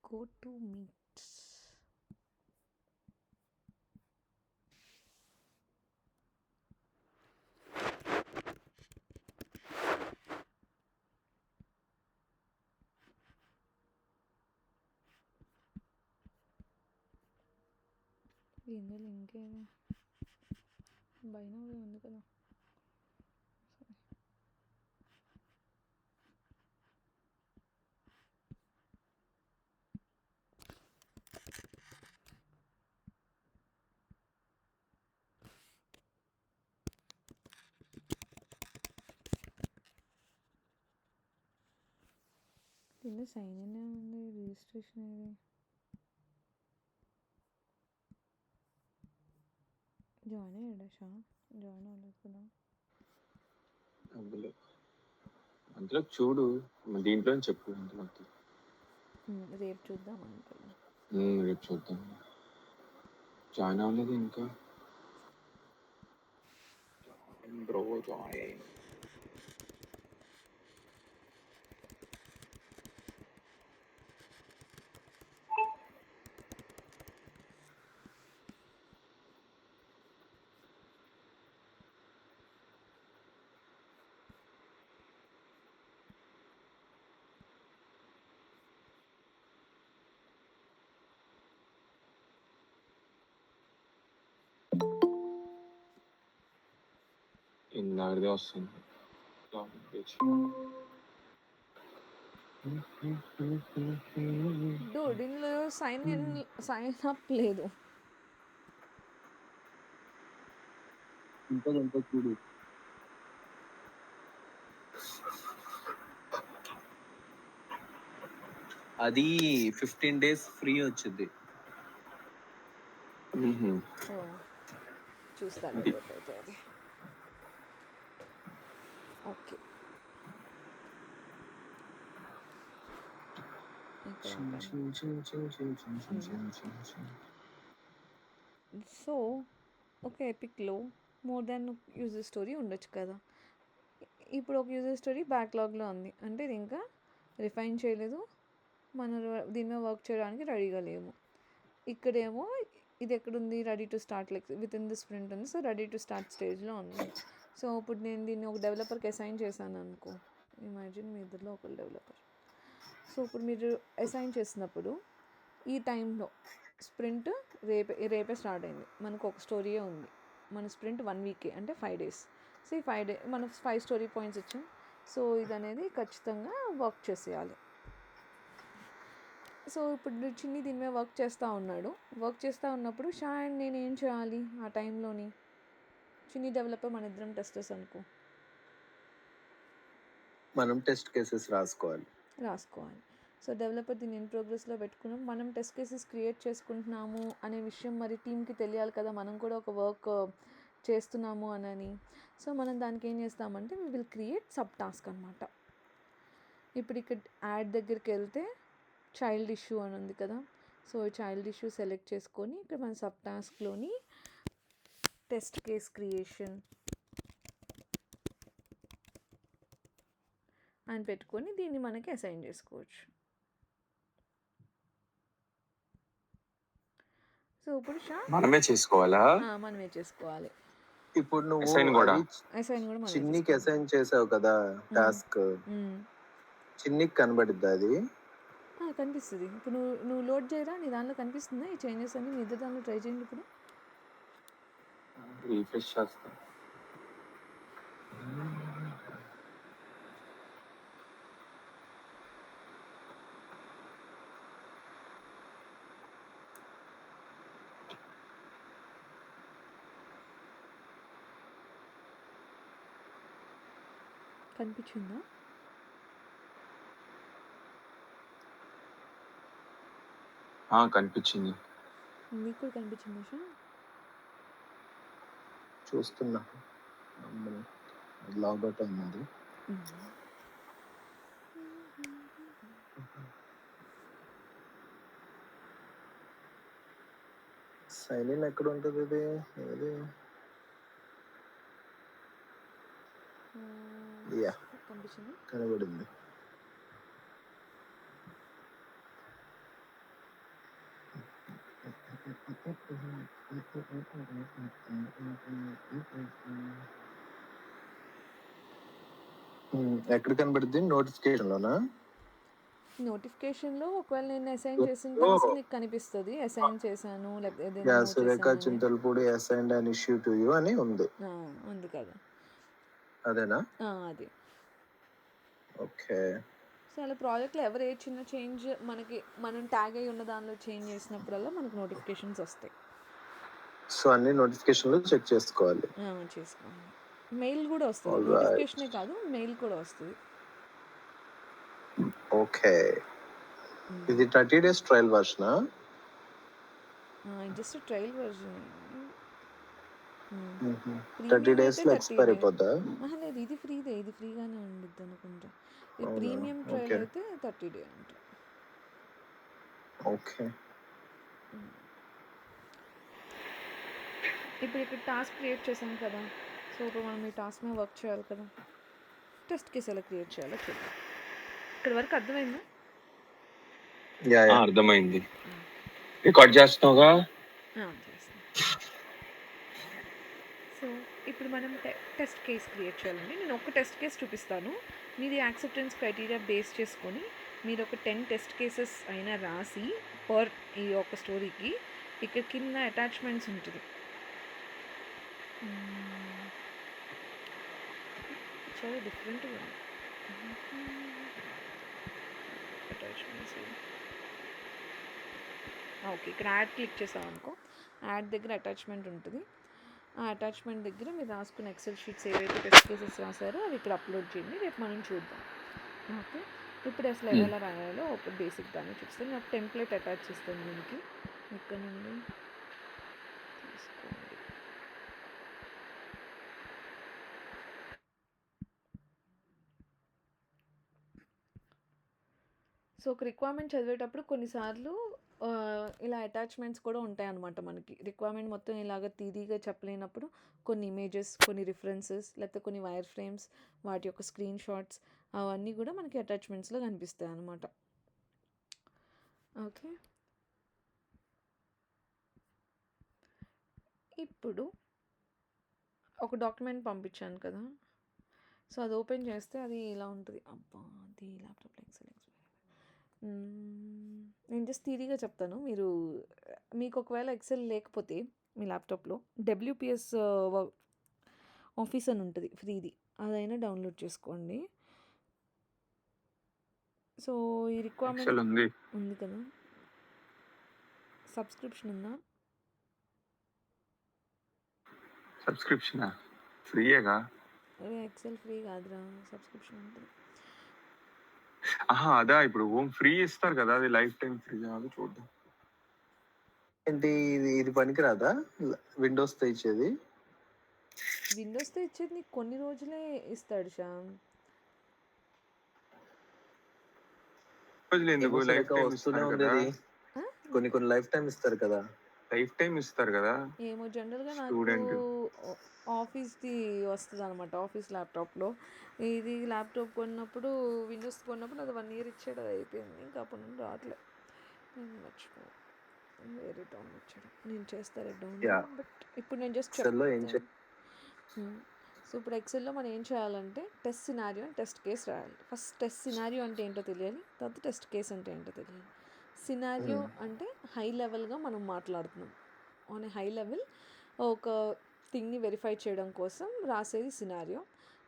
Go to meet. ఇందులో ఇంకేది బైనోరీ ఉంది కదా. దీనిలో సైన్ ఇన్ ఉంది, రిజిస్ట్రేషన్ ఏది, జాయిన్ అయ్యాడా షా? జాయిన్ అవ్వలేదు కదా. అందులో చూడు, దీంట్లో చెప్పు అందులోకి. రేపు చూద్దాం అనుకోండి. రేపు చూద్దాం. జాయిన్ అవ్వలేదు ఇంకా. Bro join. ఇందాకదే వస్తుంది. డూడ్ ఇందులో సైన్ అప్ లేదు. ఇంకా చూడు. అది 15 days ఫ్రీ వచ్చింది. ఓ చూస్తాను అది. రేపైతే అది. ఓకే సో ఒక ఎపిక్లో మోర్ దాన్ యూజర్ స్టోరీ ఉండొచ్చు కదా. ఇప్పుడు ఒక యూజర్ స్టోరీ బ్యాక్లాగ్లో ఉంది అంటే ఇది ఇంకా రిఫైన్ చేయలేదు, మనం దీని మీద వర్క్ చేయడానికి రెడీగా లేము. ఇక్కడేమో ఇది ఎక్కడుంది, ready to start, like with in the sprint ఉంది. సో రెడీ టు స్టార్ట్ స్టేజ్లో ఉంది. సో ఇప్పుడు నేను దీన్ని ఒక డెవలపర్కి అసైన్ చేశాను అనుకో, ఇమాజిన్ మీ ఇద్దరిలో ఒక డెవలపర్. సో ఇప్పుడు మీరు అసైన్ చేసినప్పుడు ఈ టైంలో స్ప్రింట్ రేపే స్టార్ట్ అయింది, మనకు ఒక స్టోరీయే ఉంది, మన స్ప్రింట్ 1 week అంటే 5 days. సో ఈ 5 days మనం 5 స్టోరీ పాయింట్స్ ఇచ్చాం. సో ఇది అనేది ఖచ్చితంగా వర్క్ చేసేయాలి. సో ఇప్పుడు చిన్ని దీని మీద వర్క్ చేస్తూ ఉన్నాడు. వర్క్ చేస్తూ ఉన్నప్పుడు షాన్ నేను ఏం చేయాలి ఆ టైంలోని? చిన్ని డెవలపర్, మన ఇద్దరం టెస్టర్స్ అనుకో, మనం టెస్ట్ కేసెస్ రాసుకోవాలి. సో డెవలపర్ దీన్ని ఇన్ ప్రోగ్రెస్లో పెట్టుకున్నాం. మనం టెస్ట్ కేసెస్ క్రియేట్ చేసుకుంటున్నాము అనే విషయం మరి టీమ్కి తెలియాలి కదా, మనం కూడా ఒక వర్క్ చేస్తున్నాము అని. సో మనం దానికి ఏం చేస్తామంటే we will create sub task అనమాట. ఇప్పుడు ఇక్కడ యాడ్ దగ్గరికి వెళ్తే చైల్డ్ ఇష్యూ అని ఉంది కదా. సో చైల్డ్ ఇష్యూ సెలెక్ట్ చేసుకొని ఇక్కడ మన సబ్ టాస్క్లోని టెస్ట్ కేస్ క్రియేషన్ అని పెట్టుకొని దీన్ని మనకి అసైన్ చేసుకోవచ్చు. సో ఇప్పుడు మనమే చేసుకోవాలా? మనమే చేసుకోవాలి. ఇప్పుడు నువ్వు అసైన్ కూడా చిన్నికి అసైన్ చేసావు కదా టాస్క్, చిన్నికి కనబడిద్దా అది? కనిపిస్తుంది. ఇప్పుడు నువ్వు లోడ్ చేయరా, నీ దానిలో కనిపిస్తుందా ఈ చేంజెస్ అన్ని? మీ ఇద్దరు దానిలో ట్రై చేయండి. ఇప్పుడు రీఫ్రెష్ చేస్తా. కనిపించిందా? కనిపించింది. నీకు కూడా కనిపించిందా షా? చూస్తున్నా, లాగౌట్ అయింది. సైన్ ఇన్ ఎక్కడ ఉంటుంది ఇది? ఏది? యా, కనిపించిందా? కనబడింది. ఎక్కడ కనబడుద్ది? నోటిఫికేషన్లోనా? నోటిఫికేషన్లో ఒకవేళ నేను అసైన్ చేసిన టాస్క్ నీకు కనిపిస్తుంది, అసైన్ చేశాను లేకపోతే Surekha Chintalapudi assigned an issue to you అని ఉంది. ఉంది కదా, అదేనా? అది. ఓకే. సో అలా ప్రాజెక్ట్లో ఎవరు ఏ చిన్న చేంజ్ మనం ట్యాగ్ అయి ఉన్న దానిలో చేంజ్ చేసినప్పుడల్లా మనకు నోటిఫికేషన్స్ వస్తాయి. సో అన్ని నోటిఫికేషన్లు చెక్ చేసుకోవాలి. చేసుకోవాలి. మెయిల్ కూడా వస్తుంది, నోటిఫికేషనే కాదు మెయిల్ కూడా వస్తుంది. ఓకే. ఇది 30 days ట్రయల్ వర్షనా? Just trial version. 30 days లో ఎక్స్పైర్ అయిపోద్దా? లేదు, ఇది ఫ్రీదే, ఇది ఫ్రీగానే ఉండిద్ది అనుకుంటా. ఈ ప్రీమియం ట్రయల్ అయితే 30 days అంట. ఓకే. ఇప్పుడు ఇక్కడ టాస్క్ క్రియేట్ చేసాం కదా. సో ఇప్పుడు మనం ఈ టాస్క్ మీద వర్క్ చేయాలి కదా. టెస్ట్ కేసు ఎలా క్రియేట్ చేయాలో చూద్దాం. ఇక్కడ వరకు అర్థమైందా? అర్థమైంది. రికార్డ్ చేస్తున్నావుగా? సో ఇప్పుడు మనం టెస్ట్ కేస్ క్రియేట్ చేయాలండి. నేను ఒక టెస్ట్ కేస్ చూపిస్తాను, మీది యాక్సెప్టెన్స్ క్రైటీరియా బేస్ చేసుకొని మీరు ఒక 10 టెస్ట్ కేసెస్ అయినా రాసి పర్ ఈ ఒక స్టోరీకి ఇక్కడ కింద అటాచ్మెంట్స్ ఉంటుంది. చాలా డిఫరెంట్గా ఉంది. అటాచ్మెంట్స్ ఓకే, ఇక్కడ యాడ్ క్లిక్ చేసాం అనుకో, యాడ్ దగ్గర అటాచ్మెంట్ ఉంటుంది. ఆ అటాచ్మెంట్ దగ్గర మీరు రాసుకున్న ఎక్సెల్ షీట్స్ ఏవైతే టెస్ట్ కేసెస్ రాసారో అవి ఇక్కడ అప్లోడ్ చేయండి, రేపు మనం చూద్దాం. ఓకే, ఇప్పుడు అసలు ఎలా రాయాలో ఒక బేసిక్ దాన్ని చూపిస్తాను. నాకు టెంప్లెట్ అటాచ్ చేస్తాను దీనికి. ఇక్కడ నుండి తీసుకోండి. సో ఒక రిక్వైర్మెంట్ చదివేటప్పుడు కొన్నిసార్లు ఇలా అటాచ్మెంట్స్ కూడా ఉంటాయన్నమాట. మనకి రిక్వైర్మెంట్ మొత్తం ఇలాగ తీరిగా చెప్పలేనప్పుడు కొన్ని ఇమేజెస్, కొన్ని రిఫరెన్సెస్, లేకపోతే కొన్ని వైర్ ఫ్రేమ్స్, వాటి యొక్క స్క్రీన్ షాట్స్ అవన్నీ కూడా మనకి అటాచ్మెంట్స్లో కనిపిస్తాయి అన్నమాట. ఓకే, ఇప్పుడు ఒక డాక్యుమెంట్ పంపించాను కదా, సో అది ఓపెన్ చేస్తే అది ఇలా ఉంటుంది. అబ్బా, అది ల్యాప్టాప్లో ఎక్సెల్ నేను జస్ట్ థియరీగా చెప్తాను. మీకు ఒకవేళ ఎక్సెల్ లేకపోతే మీ ల్యాప్టాప్లో డబ్ల్యూపిఎస్ ఆఫీస్ అని ఉంటుంది ఫ్రీది, అదైనా డౌన్లోడ్ చేసుకోండి. సో ఈ రిక్వైర్మెంట్ ఉంది కదా, సబ్స్క్రిప్షన్ ఉందా? సబ్స్క్రిప్షన్ ఫ్రీయేగా? అరే ఎక్సెల్ ఫ్రీ కాదురా, సబ్స్క్రిప్షన్ ఉంటుంది. అదా ఇప్పుడు హోమ్ ఫ్రీ ఇస్తారు కదా, అది లైఫ్ టైం ఫ్రీ. అది చూద్దాం. ఏంటి ఇది పనికిరాదా? విండోస్తో ఇచ్చేది? విండోస్తో ఇచ్చేది నీకు కొన్ని రోజులే ఇస్తాడు శ్యామ్. ఎందుకు లైఫ్ టైం వస్తూనే ఇస్తారు కదా? ఉండేది. కొన్ని లైఫ్ టైం ఇస్తారు కదా. లైఫ్ టైం ఇస్తారు కదా. ఏమో జనరల్గా నాకు ఆఫీస్ది వస్తుంది అనమాట, ఆఫీస్ ల్యాప్టాప్లో. ఇది ల్యాప్టాప్ కొన్నప్పుడు, విండోస్ కొన్నప్పుడు అది 1 year ఇచ్చాడు, అది అయిపోయింది. ఇంకా అప్పటి నుండి రావట్లేదు. నేను మర్చిపోయాను వేరే డౌన్లోడ్ చేయడం. నేను చేస్తాను డౌన్లోడ్, బట్ ఇప్పుడు నేను జస్ట్ చెప్తాను. సో ఇప్పుడు ఎక్సెల్లో మనం ఏం చేయాలంటే test scenario and test case రాయాలి. ఫస్ట్ టెస్ట్ సినారియో అంటే ఏంటో తెలియాలి, తర్వాత టెస్ట్ కేస్ అంటే ఏంటో తెలియాలి. సినారియో అంటే హై లెవెల్గా మనం మాట్లాడుతున్నాం, ఆన్ ఏ హై లెవెల్ ఒక థింగ్ని వెరిఫై చేయడం కోసం రాసేది సినారియో.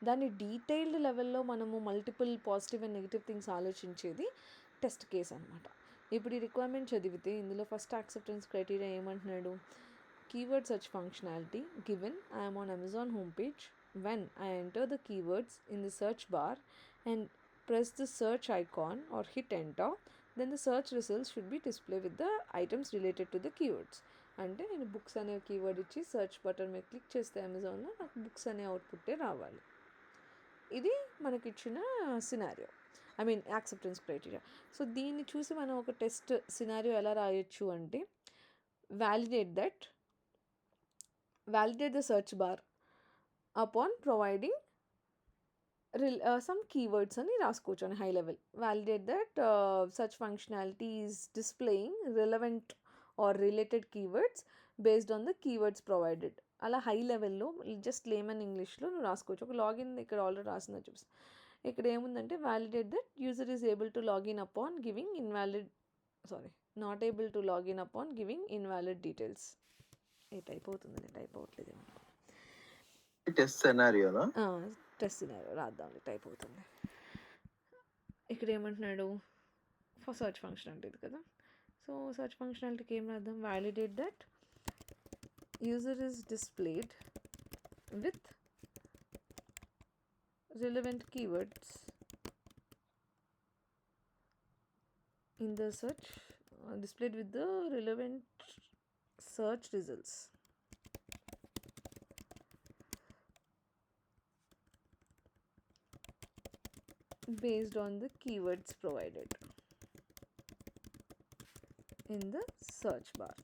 దాన్ని డీటెయిల్డ్ లెవెల్లో మనము multiple positive and negative things ఆలోచించేది టెస్ట్ కేస్ అనమాట. ఇప్పుడు ఈ రిక్వైర్మెంట్ చదివితే ఇందులో ఫస్ట్ యాక్సెప్టెన్స్ క్రైటీరియా ఏమంటున్నాడు? Keyword search functionality given I am on Amazon homepage. When I enter the keywords in the search bar and press the search icon or hit enter, then the search results should be displayed with the items related to the keywords. అంటే నేను books అనే keyword ఇచ్చి search button మీద click చేస్తే అమెజాన్లో నాకు books అనే అవుట్పుట్టే రావాలి. ఇది మనకిచ్చిన scenario, I mean acceptance criteria. So దీన్ని చూసి మనం ఒక టెస్ట్ సినారియో ఎలా రాయొచ్చు అంటే validate the search bar upon providing some keywords అని రాసుకోవచ్చు అని high level. Validate that search functionality is displaying relevant or related keywords based on the keywords provided. అలా హై లెవెల్లో జస్ట్ లేమన్ ఇంగ్లీష్లో నువ్వు రాసుకోవచ్చు. ఒక లాగిన్ ఇక్కడ ఆల్రెడీ రాసిందో చూపిస్తాను. ఇక్కడ ఏముందంటే validate that user is able to login upon giving not able to login upon giving invalid details. Type అవుతుంది, టైప్ అవ్వట్లేదు. టెస్ట్ సినారియోనా? టెస్ట్ సినారియో రాద్దాం, టైప్ అవుతుంది. ఇక్కడ ఏమంటున్నాడు? ఫర్ సర్చ్ ఫంక్షనాలిటీ ఇది కదా. సో సర్చ్ ఫంక్షనాలిటీకి ఏం రాద్దాం? Validate that user is displayed with relevant keywords in the search, displayed with the relevant search results. Based on the keywords provided in the search bar.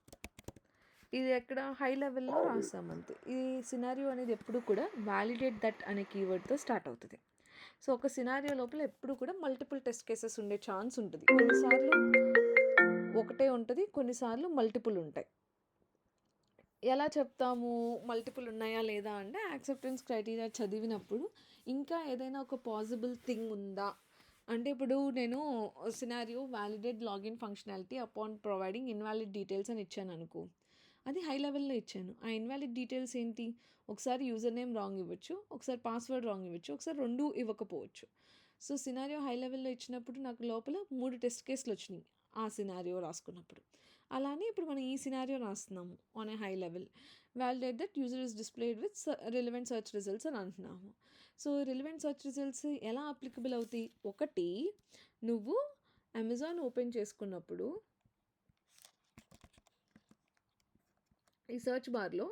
ఇది ఎక్కడ high లెవెల్లో రాసామంతే. ఈ scenario అనేది ఎప్పుడు కూడా వ్యాలిడేట్ దట్ అనే కీవర్డ్తో స్టార్ట్ అవుతుంది. So ఒక సినారియో లోపల ఎప్పుడు కూడా మల్టిపుల్ టెస్ట్ కేసెస్ ఉండే ఛాన్స్ ఉంటుంది. కొన్నిసార్లు ఒకటే ఉంటుంది, కొన్నిసార్లు మల్టిపుల్ ఉంటాయి. ఎలా చెప్తాము మల్టిపుల్ ఉన్నాయా లేదా అంటే యాక్సెప్టెన్స్ క్రైటీరియా చదివినప్పుడు ఇంకా ఏదైనా ఒక పాసిబుల్ థింగ్ ఉందా అంటే, ఇప్పుడు నేను scenario validate login functionality upon providing invalid details అని ఇచ్చాను అనుకో, అది హై లెవెల్‌లో ఇచ్చాను. ఆ ఇన్వాలిడ్ డీటెయిల్స్ ఏంటి? ఒకసారి యూజర్ నేమ్ రాంగ్ ఇవ్వచ్చు. ఒకసారి పాస్వర్డ్ రాంగ్ ఇవ్వచ్చు. ఒకసారి 2 ఇవ్వకపోవచ్చు. సో, సినారియో హై లెవెల్‌లో ఇచ్చినప్పుడు నాకు లోపల 3 టెస్ట్ కేస్‌లొచ్చినియి. ఆ సినారియో రాసుకున్నప్పుడు. అలానే ఇప్పుడు మనం ఈ సినారియో రాస్తున్నాము on a high level. Validate that user is displayed with relevant search results అని అంటున్నాము. సో, రిలవెంట్ సెర్చ్ రిజల్ట్స్ ఎలా అప్లికబుల్ అవుతాయి? ఒకటి, నువ్వు అమెజాన్ ఓపెన్ చేసుకున్నప్పుడు ఈ సెర్చ్ బార్‌లో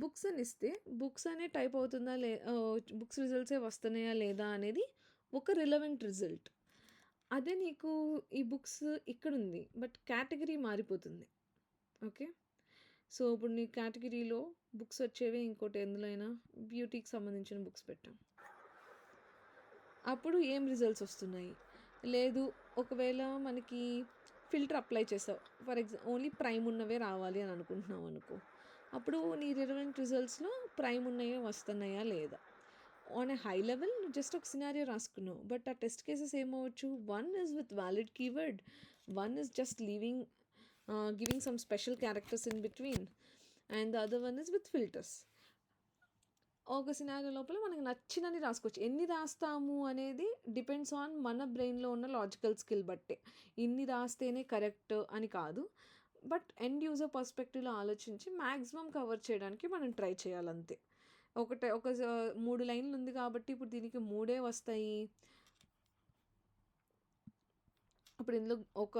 బుక్స్ అని ఇస్తే బుక్స్ అనే టైప్ అవుతుందా బుక్స్ రిజల్ట్సే వస్తున్నాయా లేదా అనేది ఒక రిలవెంట్ రిజల్ట్. అదే నీకు ఈ బుక్స్ ఇక్కడుంది బట్ కేటగిరీ మారిపోతుంది. ఓకే. సో, ఇప్పుడు నీ కేటగిరీలో బుక్స్ వచ్చేవి ఇంకోటి ఎందులో అయినా బ్యూటీకి సంబంధించిన బుక్స్ పెట్టాం. అప్పుడు ఏం రిజల్ట్స్ వస్తున్నాయి? లేదు, ఒకవేళ మనకి ఫిల్టర్ అప్లై చేసావు. ఓన్లీ ప్రైమ్ ఉన్నవే రావాలి అని అనుకుంటున్నావు అనుకో. అప్పుడు నీ రిలవెంట్ రిజల్ట్స్‌లో ప్రైమ్ ఉన్నయే వస్తున్నాయా లేదా? ఆన్ ఎ హై లెవెల్ నువ్వు జస్ట్ ఒక సినారియో రాసుకున్నావు. బట్ ఆ టెస్ట్ కేసెస్ ఏమవ్వచ్చు? One is with valid keyword. One is just giving some special characters in between. And the other one is with filters. ఒక scenario లోపల మనకు నచ్చినన్ని రాసుకోవచ్చు. ఎన్ని రాస్తాము అనేది డిపెండ్స్ ఆన్ మన బ్రెయిన్‌లో ఉన్న లాజికల్ స్కిల్ బట్టే. ఇన్ని రాస్తేనే కరెక్ట్ అని కాదు. బట్ ఎండ్ యూజర్ పర్స్పెక్టివ్‌లో ఆలోచించి మాక్సిమం కవర్ చేయడానికి మనం ట్రై చేయాలంతే. ఒక 3 లైన్లు ఉంది కాబట్టి ఇప్పుడు దీనికి 3 వస్తాయి. ఇప్పుడు ఇందులో ఒక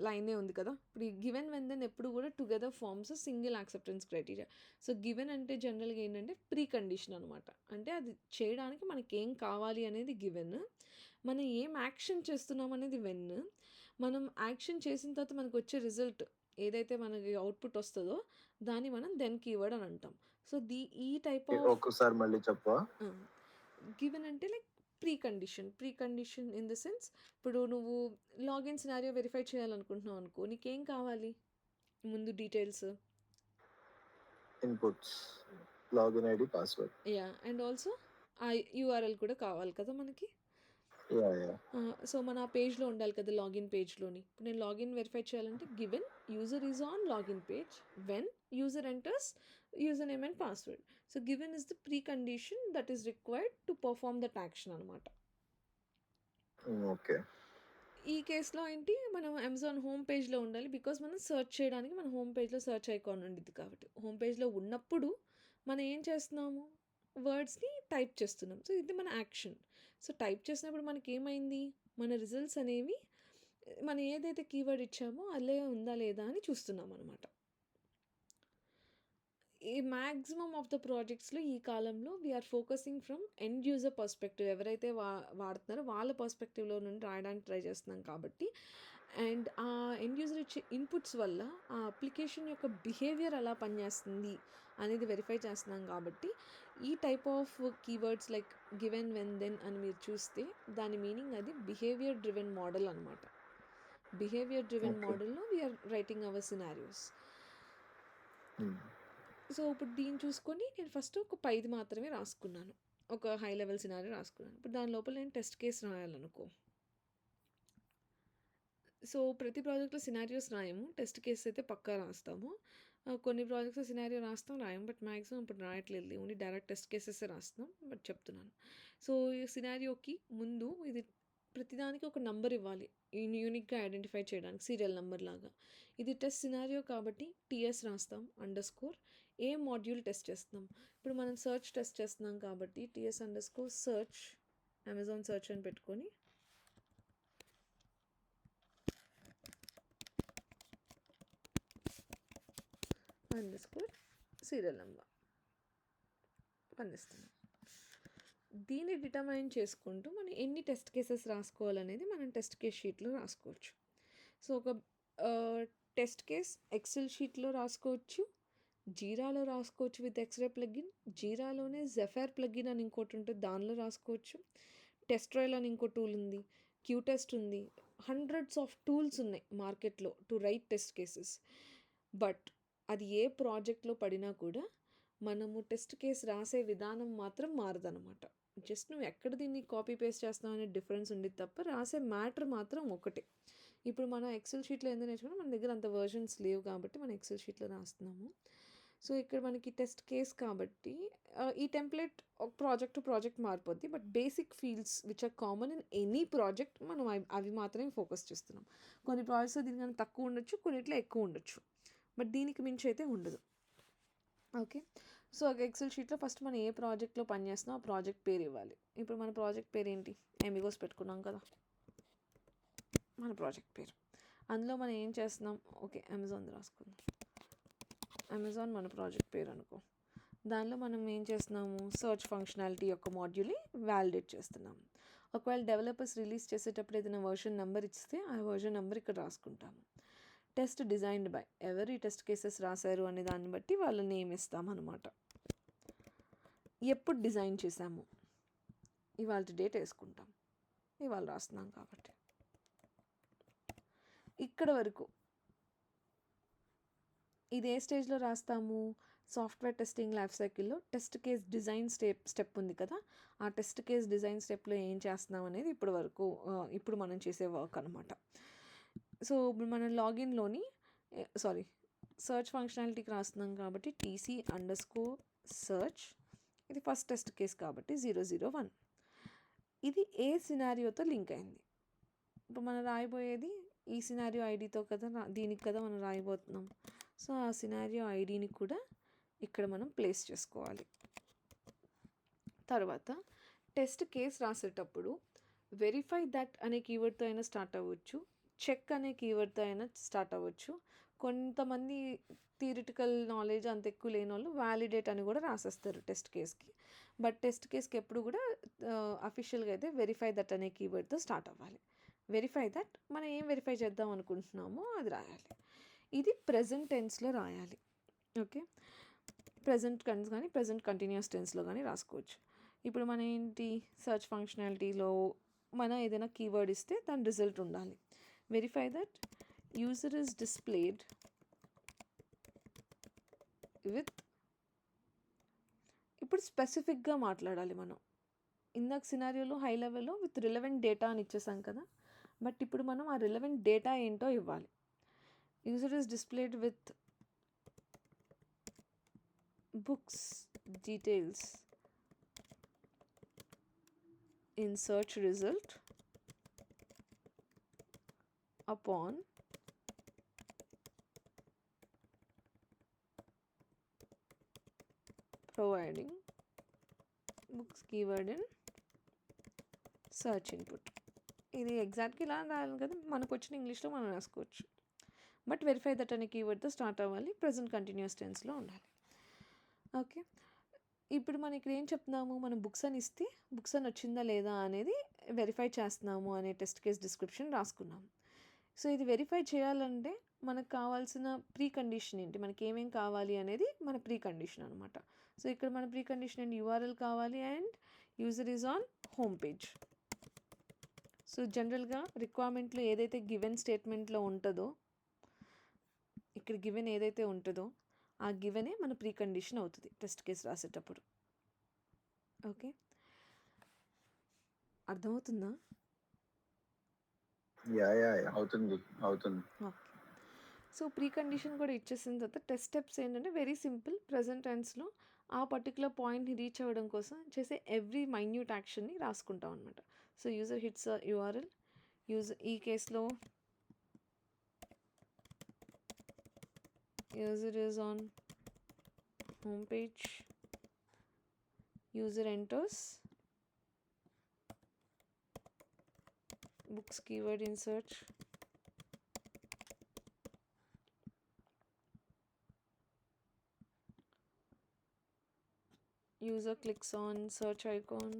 లైనే ఉంది కదా! ఇప్పుడు ఈ గివెన్ వెన్ దెన్ ఎప్పుడు కూడా together forms single acceptance criteria. So, given అంటే జనరల్‌గా ఏంటంటే ప్రీ కండిషన్ అనమాట. అంటే అది చేయడానికి మనకేం కావాలి అనేది గివెన్. మనం ఏం యాక్షన్ చేస్తున్నాం అనేది వెన్. మనం యాక్షన్ చేసిన తర్వాత మనకు వచ్చే రిజల్ట్ ఏదైతే మనకి అవుట్‌పుట్ వస్తదో దాన్ని మనం దెన్ కీవర్డ్ అని అంటాం. సో, ఈ టైప్ ఆఫ్ ఒక్కసారి మళ్ళీ చెప్పవా? గివెన్ అంటే like pre condition in the sense ఇప్పుడు నువ్వు లాగిన్ సినారియో వెరిఫై చేయాలనుకుంటున్నావు అనుకో, నీకేం కావాలి ముందు details? Inputs, login ID, password. And also ఆ యూఆర్ఎల్ కూడా కావాలి కదా మనకి. యా. సో, మన ఆ పేజ్లో ఉండాలి కదా, లాగిన్ పేజ్లోని. ఇప్పుడు నేను లాగిన్ వెరిఫై చేయాలంటే given user is on login page when user enters user name and password. So, given is the pre condition that is required to perform that action అనమాట. Okay. ఈ కేస్‌లో ఏంటి, మనం అమెజాన్ హోమ్ పేజ్‌లో ఉండాలి. Because మనం search చేయడానికి మన home పేజ్‌లో సెర్చ్ ఐకాన్ ఉండిద్ది కాబట్టి. హోమ్ పేజ్‌లో ఉన్నప్పుడు మనం ఏం చేస్తున్నాము? వర్డ్స్‌ని టైప్ చేస్తున్నాం. సో, ఇది మన యాక్షన్. సో, టైప్ చేసినప్పుడు మనకేమైంది? మన రిజల్ట్స్ అనేవి మనం ఏదైతే కీవర్డ్ ఇచ్చామో అదే ఉందా లేదా అని చూస్తున్నాం అనమాట. ఈ మ్యాక్సిమమ్ ఆఫ్ ద ప్రాజెక్ట్స్‌లో ఈ కాలంలో we are focusing from end user perspective. ఎవరైతే వాడుతున్నారో వాళ్ళ పర్స్పెక్టివ్‌లో నుండి రాయడానికి ట్రై చేస్తున్నాం కాబట్టి. అండ్ ఆ ఎండ్ యూజర్ ఇచ్చే ఇన్పుట్స్ వల్ల ఆ అప్లికేషన్ యొక్క బిహేవియర్ ఎలా పనిచేస్తుంది అనేది వెరిఫై చేస్తున్నాం కాబట్టి ఈ type of keywords like given when then అని మీరు చూస్తే దాని మీనింగ్ అది బిహేవియర్ డ్రివెన్ మోడల్ అనమాట. Behaviour driven Okay. మోడల్‌లో we are writing our scenarios. So, ఇప్పుడు దీన్ని చూసుకొని నేను ఫస్ట్ ఒక 5 మాత్రమే రాసుకున్నాను. ఒక హై లెవెల్ సినారియో రాసుకున్నాను. ఇప్పుడు దాని లోపల నేను టెస్ట్ కేస్ రాయాలనుకో. సో, ప్రతి ప్రాజెక్ట్‌లో సినారియోస్ రాయము. టెస్ట్ కేస్ అయితే పక్కా రాస్తాము. కొన్ని ప్రాజెక్ట్స్‌లో సినారియో రాస్తాం, రాయం. బట్ మాక్సిమం ఇప్పుడు రాయట్లేదు. ఓన్లీ డైరెక్ట్ టెస్ట్ కేసెసే రాస్తున్నాం. బట్ చెప్తున్నాను. సో, ఈ సినారియోకి ముందు ఇది ప్రతిదానికి ఒక నంబర్ ఇవ్వాలి. యూనిక్‌గా ఐడెంటిఫై చేయడానికి సీరియల్ నంబర్ లాగా. ఇది టెస్ట్ సినారియో కాబట్టి టీఎస్ రాస్తాం అండర్‌స్కోర్. ఏ మాడ్యూల్ టెస్ట్ చేస్తున్నాం. ఇప్పుడు మనం సెర్చ్ టెస్ట్ చేస్తున్నాం కాబట్టి TS underscore search Amazon search అని పెట్టుకొని అండర్‌స్కోర్ సీరియల్ నెంబర్ అందిస్తున్నాం. దీన్ని డిటర్మైన్ చేసుకుంటూ మనం ఎన్ని టెస్ట్ కేసెస్ రాసుకోవాలనేది మనం టెస్ట్ కేస్ షీట్లో రాసుకోవచ్చు. సో, ఒక టెస్ట్ కేస్ ఎక్సెల్ షీట్లో రాసుకోవచ్చు, జీరాలో రాసుకోవచ్చు విత్ ఎక్స్‌రే ప్లగిన్. జీరాలోనే జెఫైర్ ప్లగిన్ అని ఇంకోటి ఉంటుంది, దానిలో రాసుకోవచ్చు. టెస్ట్ రాయల్ అని ఇంకో టూల్ ఉంది, క్యూ టెస్ట్ ఉంది. హండ్రెడ్స్ ఆఫ్ టూల్స్ ఉన్నాయి మార్కెట్లో to right test cases. But అది ఏ ప్రాజెక్ట్లో పడినా కూడా మనము టెస్ట్ కేస్ రాసే విధానం మాత్రం మారదనమాట. జస్ట్ నువ్వు ఎక్కడ దీన్ని కాపీ పేస్ట్ చేస్తున్నావు అనే డిఫరెన్స్ ఉండేది తప్ప రాసే మ్యాటర్ మాత్రం ఒకటే. ఇప్పుడు మనం ఎక్సెల్ షీట్లో ఎందుకు నేర్చుకున్నా, మన దగ్గర అంత వర్షన్స్ లేవు కాబట్టి మనం ఎక్సెల్ షీట్లో రాస్తున్నాము. సో ఇక్కడ మనకి టెస్ట్ కేస్ కాబట్టి ఈ టెంప్లెట్ ఒక ప్రాజెక్ట్ టు ప్రాజెక్ట్ మారిపోద్ది. But basic fields which are common in any project మనం అవి మాత్రమే ఫోకస్ చేస్తున్నాం. కొన్ని ప్రాజెక్ట్స్ దీనికన్నా తక్కువ ఉండొచ్చు, కొన్నిట్లో ఎక్కువ ఉండొచ్చు, బట్ దీనికి మించి అయితే ఉండదు. ఓకే, సో ఒక ఎక్సెల్ షీట్లో ఫస్ట్ మనం ఏ ప్రాజెక్ట్లో పనిచేస్తున్నాం ఆ ప్రాజెక్ట్ పేరు ఇవ్వాలి. ఇప్పుడు మన ప్రాజెక్ట్ పేరు ఏంటి, ఎమిగోస్ పెట్టుకున్నాం కదా మన ప్రాజెక్ట్ పేరు. అందులో మనం ఏం చేస్తున్నాం, ఓకే అమెజాన్ రాసుకుందాం. అమెజాన్ మన ప్రాజెక్ట్ పేరు అనుకో. దానిలో మనం ఏం చేస్తున్నాము, సర్చ్ ఫంక్షనాలిటీ యొక్క మాడ్యూల్ని వ్యాలిడేట్ చేస్తున్నాము. ఒకవేళ డెవలపర్స్ రిలీజ్ చేసేటప్పుడు ఏదైనా వర్షన్ నెంబర్ ఇస్తే ఆ వర్షన్ నెంబర్ ఇక్కడ రాసుకుంటాము. టెస్ట్ డిజైన్డ్ బై, ఎవరు ఈ టెస్ట్ కేసెస్ రాశారు అనే దాన్ని బట్టి వాళ్ళ నేమ్ ఇస్తామన్నమాట. ఎప్పుడు డిజైన్ చేసాము, ఇవాళ డేట్ వేసుకుంటాం, ఇవాళ రాస్తున్నాం కాబట్టి. ఇక్కడ వరకు ఇది ఏ స్టేజ్లో రాస్తాము, సాఫ్ట్వేర్ టెస్టింగ్ లైఫ్ సైకిల్లో టెస్ట్ కేస్ డిజైన్ స్టెప్ ఉంది కదా, ఆ టెస్ట్ కేస్ డిజైన్ స్టెప్లో ఏం చేస్తున్నాం అనేది ఇప్పుడు వరకు ఇప్పుడు మనం చేసే వర్క్ అనమాట. సో ఇప్పుడు మనం లాగిన్లోని సర్చ్ ఫంక్షనాలిటీకి రాస్తున్నాం కాబట్టి TC_search, ఇది ఫస్ట్ టెస్ట్ కేస్ కాబట్టి 001. ఇది ఏ సినారియోతో లింక్ అయింది. ఇప్పుడు మనం రాయబోయేది ఈ సినారియో ఐడితో కదా, దీనికి కదా మనం రాయబోతున్నాం. సో ఆ సినారియో ఐడిని కూడా ఇక్కడ మనం ప్లేస్ చేసుకోవాలి. తర్వాత టెస్ట్ కేస్ రాసేటప్పుడు వెరిఫై దట్ అనే కీవర్డ్తో అయినా స్టార్ట్ అవ్వచ్చు, చెక్ అనే కీవర్డ్తో అయినా స్టార్ట్ అవ్వచ్చు. కొంతమంది థియరిటికల్ నాలెడ్జ్ అంత ఎక్కువ లేని వాళ్ళు వ్యాలిడేట్ అని కూడా రాసేస్తారు టెస్ట్ కేస్కి. బట్ టెస్ట్ కేస్కి ఎప్పుడు కూడా అఫీషియల్గా అయితే వెరిఫై దట్ అనే కీవర్డ్తో స్టార్ట్ అవ్వాలి. వెరిఫై దట్ మనం ఏం వెరిఫై చేద్దాం అనుకుంటున్నామో అది రాయాలి. ఇది ప్రెజెంట్ టెన్స్లో రాయాలి. ఓకే, ప్రెజెంట్ టెన్స్ కానీ ప్రెజెంట్ కంటిన్యూస్ టెన్స్లో కానీ రాసుకోవచ్చు. ఇప్పుడు మన ఏంటి, సర్చ్ ఫంక్షనాలిటీలో మనం ఏదైనా కీవర్డ్ ఇస్తే దాని రిజల్ట్ ఉండాలి. Verify that user is displayed with, ఇప్పుడు స్పెసిఫిక్గా మాట్లాడాలి మనం. ఇందాక సినారియోలో హై లెవెల్లో విత్ రిలవెంట్ డేటా అని ఇచ్చేసాం కదా, బట్ ఇప్పుడు మనం ఆ రిలవెంట్ డేటా ఏంటో ఇవ్వాలి. User is displayed with books details in search result upon providing books keyword in search input. ఇది ఎగ్జాక్ట్గా ఇలా రాయాలి కదా, మనకు వచ్చిన ఇంగ్లీష్లో మనం రాసుకోవచ్చు. బట్ వెరిఫై దట్ అనే కీవర్డ్తో స్టార్ట్ అవ్వాలి, ప్రజెంట్ కంటిన్యూస్ టెన్స్లో ఉండాలి. ఓకే, ఇప్పుడు మనం ఇక్కడ ఏం చెప్తున్నాము, మనం బుక్స్ అని ఇస్తే బుక్స్ అని వచ్చిందా లేదా అనేది వెరిఫై చేస్తున్నాము అనే టెస్ట్ కేస్ డిస్క్రిప్షన్ రాసుకున్నాము. సో ఇది వెరిఫై చేయాలంటే మనకు కావాల్సిన ప్రీ కండిషన్ ఏంటి, మనకి ఏమేం కావాలి అనేది మన ప్రీ కండిషన్ అనమాట. సో ఇక్కడ మన ప్రీ కండిషన్ అండ్ URL కావాలి and user is on home page. So జనరల్గా రిక్వైర్మెంట్లో ఏదైతే గివెన్ స్టేట్మెంట్లో ఉంటుందో, ఇక్కడ గివెన్ ఏదైతే ఉంటుందో ఆ గివెనే మన ప్రీ కండిషన్ అవుతుంది టెస్ట్ కేస్ రాసేటప్పుడు. ఓకే, అర్థమవుతుందా? అవుతుంది. ఓకే, సో ప్రీ కండిషన్ కూడా ఇచ్చేసిన తర్వాత టెస్ట్ స్టెప్స్ ఏంటంటే వెరీ సింపుల్. ప్రజెంట్ టెన్స్లో ఆ పర్టికులర్ పాయింట్ని రీచ్ అవ్వడం కోసం చేసే ఎవ్రీ మైన్యూట్ యాక్షన్ని రాసుకుంటాం అనమాట. సో యూజర్ హిట్స్ URL, ఈ కేసులో user is on home page, user enters books keyword in search, user clicks on search icon,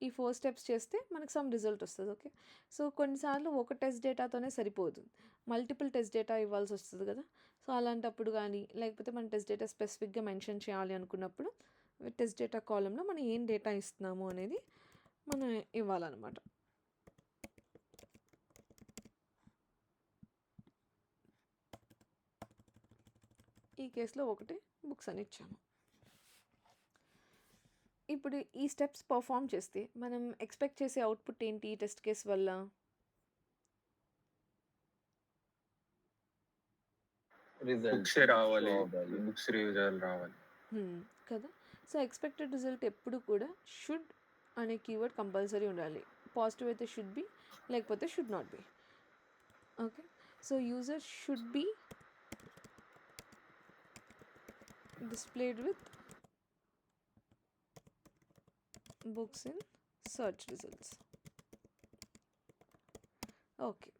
ఈ 4 స్టెప్స్ చేస్తే మనకు సమ్ రిజల్ట్ వస్తుంది. ఓకే, సో కొన్నిసార్లు ఒక టెస్ట్ డేటాతోనే సరిపోదు, మల్టిపుల్ టెస్ట్ డేటా ఇవ్వాల్సి వస్తుంది కదా. సో అలాంటప్పుడు కానీ లేకపోతే మన టెస్ట్ డేటా స్పెసిఫిక్గా మెన్షన్ చేయాలి అనుకున్నప్పుడు టెస్ట్ డేటా కాలంలో మనం ఏం డేటా ఇస్తున్నాము అనేది మనం ఇవ్వాలన్నమాట. ఈ కేసులో 1 బుక్స్ అని ఇచ్చాము. ఇప్పుడు ఈ స్టెప్స్ పర్ఫామ్ చేస్తే మనం ఎక్స్పెక్ట్ చేసే అవుట్పుట్ ఏంటి టెస్ట్ కేస్ వల్ల? బుక్సే రావాలి, బుక్స్ రిజల్ట్ రావాలి. కదా. సో ఎక్స్పెక్టెడ్ రిజల్ట్ ఎప్పుడు కూడా షుడ్ అనే కీవర్డ్ కంపల్సరీ ఉండాలి. పాజిటివ్ అయితే షుడ్ బి, లేకపోతే should not be. Okay. So user should be displayed with books in search results. Okay.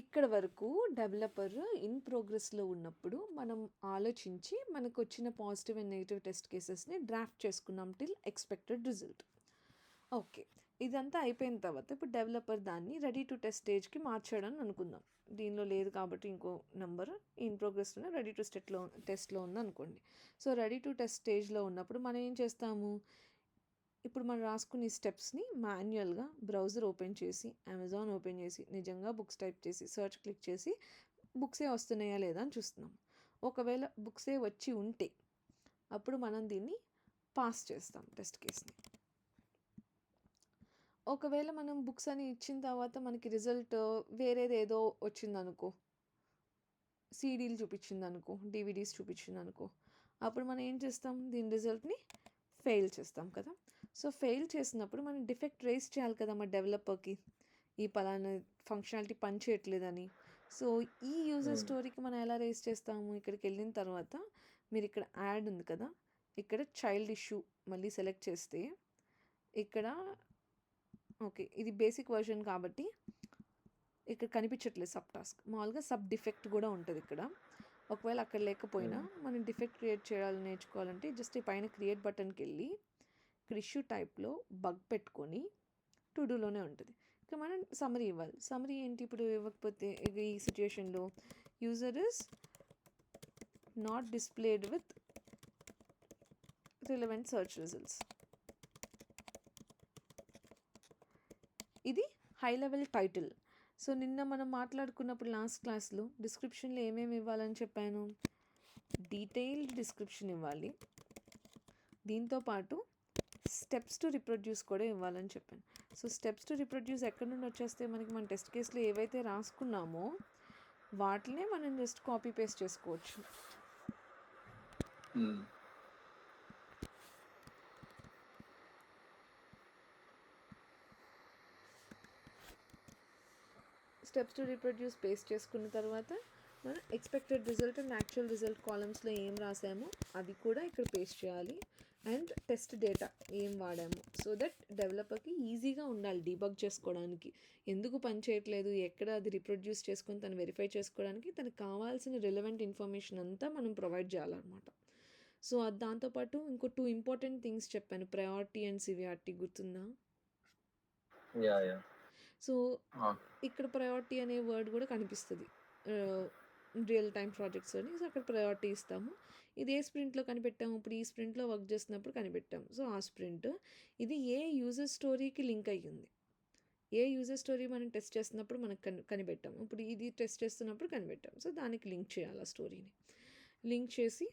ఇక్కడ వరకు డెవలపర్ ఇన్ ప్రోగ్రెస్లో ఉన్నప్పుడు మనం ఆలోచించి మనకు వచ్చిన పాజిటివ్ అండ్ నెగిటివ్ టెస్ట్ కేసెస్ని డ్రాఫ్ట్ చేసుకున్నాం టిల్ ఎక్స్పెక్టెడ్ రిజల్ట్. ఓకే. ఇదంతా అయిపోయిన తర్వాత ఇప్పుడు డెవలపర్ దాన్ని రెడీ టు టెస్ట్ స్టేజ్కి మార్చాడని అనుకుందాం. దీనిలో లేదు కాబట్టి ఇంకో నెంబర్ ఇన్ ప్రోగ్రెస్లోనే రెడీ టు టెస్ట్లో ఉంది అనుకోండి. సో రెడీ టు టెస్ట్ స్టేజ్లో ఉన్నప్పుడు మనం ఏం చేస్తాము, ఇప్పుడు మనం రాసుకునే స్టెప్స్ని మాన్యువల్గా బ్రౌజర్ ఓపెన్ చేసి, అమెజాన్ ఓపెన్ చేసి, నిజంగా బుక్స్ టైప్ చేసి, సర్చ్ క్లిక్ చేసి బుక్సే వస్తున్నాయా లేదా అని చూస్తున్నాం. ఒకవేళ బుక్సే వచ్చి ఉంటే అప్పుడు మనం దీన్ని పాస్ చేస్తాం టెస్ట్ కేస్ని. ఒకవేళ మనం బుక్స్ అని ఇచ్చిన తర్వాత మనకి రిజల్ట్ వేరేదేదో వచ్చిందనుకో, సీడీలు చూపించిందనుకో, డివిడీస్ చూపించిందనుకో, అప్పుడు మనం ఏం చేస్తాం, దీని రిజల్ట్ని ఫెయిల్ చేస్తాం కదా. సో ఫెయిల్ చేసినప్పుడు మనం డిఫెక్ట్ రేస్ చేయాలి కదా మా డెవలపర్కి, ఈ పలానా ఫంక్షనాలిటీ పని చేయట్లేదని. సో ఈ యూజర్ స్టోరీకి మనం ఎలా రేస్ చేస్తాము, ఇక్కడికి వెళ్ళిన తర్వాత మీరు ఇక్కడ యాడ్ ఉంది కదా, ఇక్కడ చైల్డ్ ఇష్యూ మళ్ళీ సెలెక్ట్ చేస్తే ఇక్కడ ఓకే ఇది బేసిక్ వర్షన్ కాబట్టి ఇక్కడ కనిపించట్లేదు సబ్ టాస్క్, మామూలుగా సబ్ డిఫెక్ట్ కూడా ఉంటుంది ఇక్కడ. ఒకవేళ అక్కడ లేకపోయినా మనం డిఫెక్ట్ క్రియేట్ చేయాలని నేర్చుకోవాలంటే జస్ట్ ఈ పైన క్రియేట్ బటన్కి వెళ్ళి ఇక్కడ ఇష్యూ టైప్లో బగ్ పెట్టుకొని టు డూలోనే ఉంటుంది. ఇక్కడ మనం సమరీ ఇవ్వాలి. సమరీ ఏంటి, ఇప్పుడు ఇవ్వకపోతే ఈ సిచ్యుయేషన్లో user is not displayed with relevant search results. ఇది హై లెవెల్ టైటిల్. సో నిన్న మనం మాట్లాడుకున్నప్పుడు లాస్ట్ క్లాస్లో డిస్క్రిప్షన్లో ఏమేమి ఇవ్వాలని చెప్పాను, డీటెయిల్డ్ డిస్క్రిప్షన్ ఇవ్వాలి, దీంతోపాటు స్టెప్స్ టు రిప్రొడ్యూస్ కూడా ఇవ్వాలని చెప్పాను. సో స్టెప్స్ టు రిప్రొడ్యూస్ ఎక్కడి నుండి వచ్చేస్తే మనకి మన టెస్ట్ కేసులో ఏవైతే రాసుకున్నామో వాటినే మనం జస్ట్ కాపీ పేస్ట్ చేసుకోవచ్చు. స్టెప్స్ టు రీప్రొడ్యూస్ పేస్ట్ చేసుకున్న తర్వాత మనం expected result and actual result కాలమ్స్లో ఏం రాసామో అది కూడా ఇక్కడ పేస్ట్ చేయాలి. అండ్ టెస్ట్ డేటా ఏం వాడాము, సో దట్ డెవలపర్కి ఈజీగా ఉండాలి డీబగ్ చేసుకోవడానికి, ఎందుకు పని చేయట్లేదు, ఎక్కడ అది రిప్రొడ్యూస్ చేసుకొని తను వెరిఫై చేసుకోవడానికి తనకు కావాల్సిన రిలవెంట్ ఇన్ఫర్మేషన్ అంతా మనం ప్రొవైడ్ చేయాలన్నమాట. సో దాంతోపాటు ఇంకో 2 ఇంపార్టెంట్ థింగ్స్ చెప్పాను, ప్రయారిటీ అండ్ సివియారిటీ, గుర్తుందా? సో ఇక్కడ ప్రయారిటీ అనే వర్డ్ కూడా కనిపిస్తుంది రియల్ టైమ్ ప్రాజెక్ట్స్ అని. సో అక్కడ ప్రయారిటీ ఇస్తాము. ఇది ఏ స్ప్రింట్లో కనిపెట్టాము, ఇప్పుడు ఈ స్ప్రింట్లో వర్క్ చేస్తున్నప్పుడు కనిపెట్టాము. సో ఆ స్ప్రింట్ ఇది ఏ యూజర్ స్టోరీకి లింక్ అయ్యింది, ఏ యూజర్ స్టోరీ మనం టెస్ట్ చేస్తున్నప్పుడు మనకు కనిపెట్టాము, ఇప్పుడు ఇది టెస్ట్ చేస్తున్నప్పుడు కనిపెట్టాము. సో దానికి లింక్ చేయాలి, ఆ స్టోరీని లింక్ చేసి